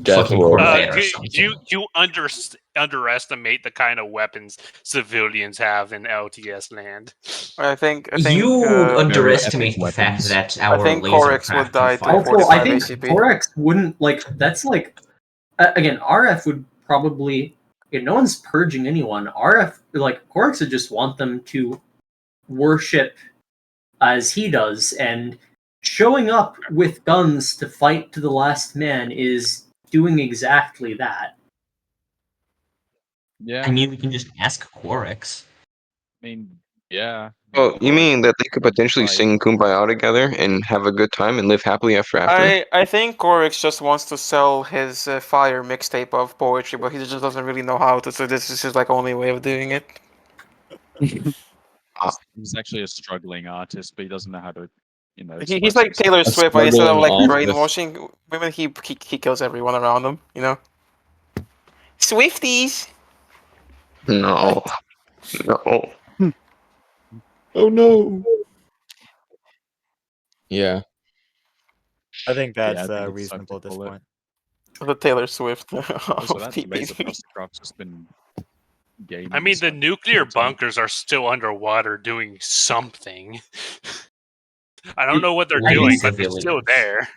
Death fucking Roll. Corvette or You something? underestimate the kind of weapons civilians have in LTS land. I think You Very underestimate epic the fact weapons. that I our think laser Corex would craft can die to fire. also, I 45 think ACP. Corex wouldn't like. That's like, again, RF would probably. No one's purging anyone. RF, like Corex, would just want them to worship as he does, and showing up with guns to fight to the last man is doing exactly that. Yeah, I mean, we can just ask Corex. I mean, yeah. Oh, you mean that they could potentially Like- sing Kumbaya together and have a good time and live happily ever after? I think Corex just wants to sell his fire mixtape of poetry, but he just doesn't really know how to. So this is his like only way of doing it. He's actually a struggling artist, but he doesn't know how to, He's express like himself. Taylor A Swift, but instead of struggling like artist. brainwashing women, he kills everyone around him. You know. Swifties. No. No. Oh no. Yeah. I think Yeah, I that's think it's reasonable at this tactical. point. The Taylor Swift. Also, of that TPs. laser clustercraft's just been gaining. I mean, the some nuclear momentum. bunkers are still underwater doing something. I don't know what they're I doing, think- but they're still there.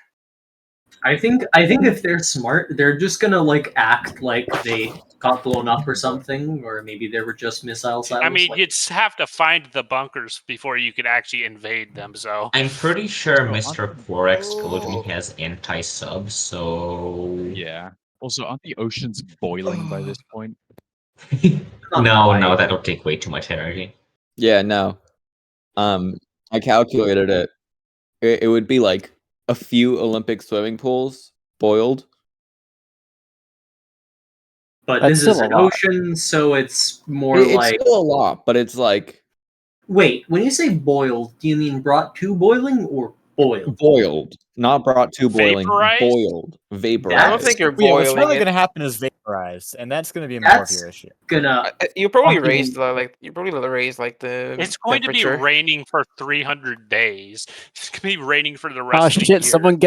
I think if they're smart, they're just gonna like act like they got blown up or something, or maybe they were just missile silos. I mean, like, you'd have to find the bunkers before you could actually invade them. So I'm pretty sure Oh, Mr. Corex told me he has anti-sub, so... Yeah. Also, aren't the oceans boiling by this point? No, that'll take way too much energy. Yeah, no. I calculated it. It would be like a few Olympic swimming pools boiled. but That's this is still a an lot. ocean, so it's more It's like. still a lot, but it's like Wait, when you say boiled, do you mean brought to boiling or boiled? boiled, not brought to boiling. Vaporized? Boiled, vaporized. I don't think you're Yeah, what's boiling probably it. going to happen is vaporized, and that's going to be more of That's your issue. gonna. You probably fucking- raised the it's going to be temperature. raining for 300 days. It's going to be raining for the rest Oh of the shit! year. Someone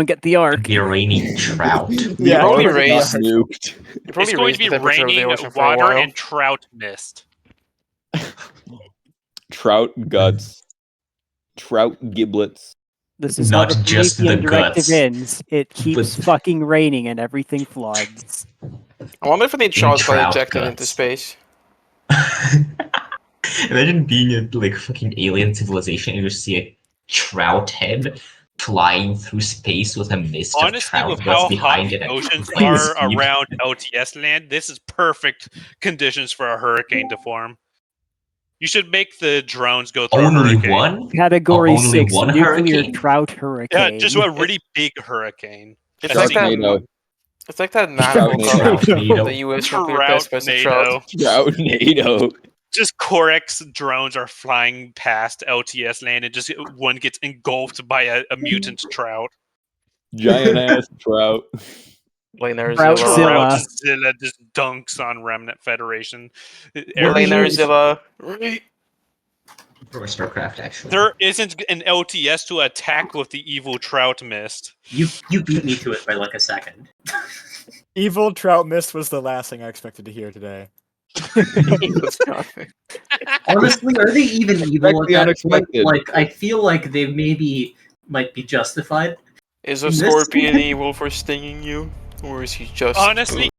get the arc. Be raining trout. Yeah, probably already raised- got nuked. You It's probably going raised to be the temperature of the raining ocean for a water while. and trout mist. Trout guts. Trout giblets. This is Not how the just Promethean the directive guts, ends. It keeps but- fucking raining and everything floods. I wonder if any trout got trout ejected into guts. space. Imagine being a like fucking alien civilization and you see a trout head flying through space with a mist of Honestly, trout with guts how hot behind the it. at oceans flying are speed. around LTS land, this is perfect conditions for a hurricane to form. You should make the drones go through a Only hurricane. one? Category Only 6 one nuclear hurricane? trout hurricane. Yeah, just a really big hurricane. It's I like think- that. Troutnado. It's like that manual Troutnado. cover of the U.S. nuclear test by the trout. Troutnado. Troutnado. Just Corex drones are flying past LTS land and just one gets engulfed by a mutant trout. Giant ass trout. Troutzilla. Troutzilla just dunks on Remnant Federation. Lanerzilla. For StarCraft, actually. There isn't an LTS to attack with the evil trout mist. You beat me to it by like a second. Evil trout mist was the last thing I expected to hear today. Honestly, are they even evil at Expect the that point? unexpected. Like, I feel like they might be justified. Is a In this- scorpion evil for stinging you? Or is he just... Honestly,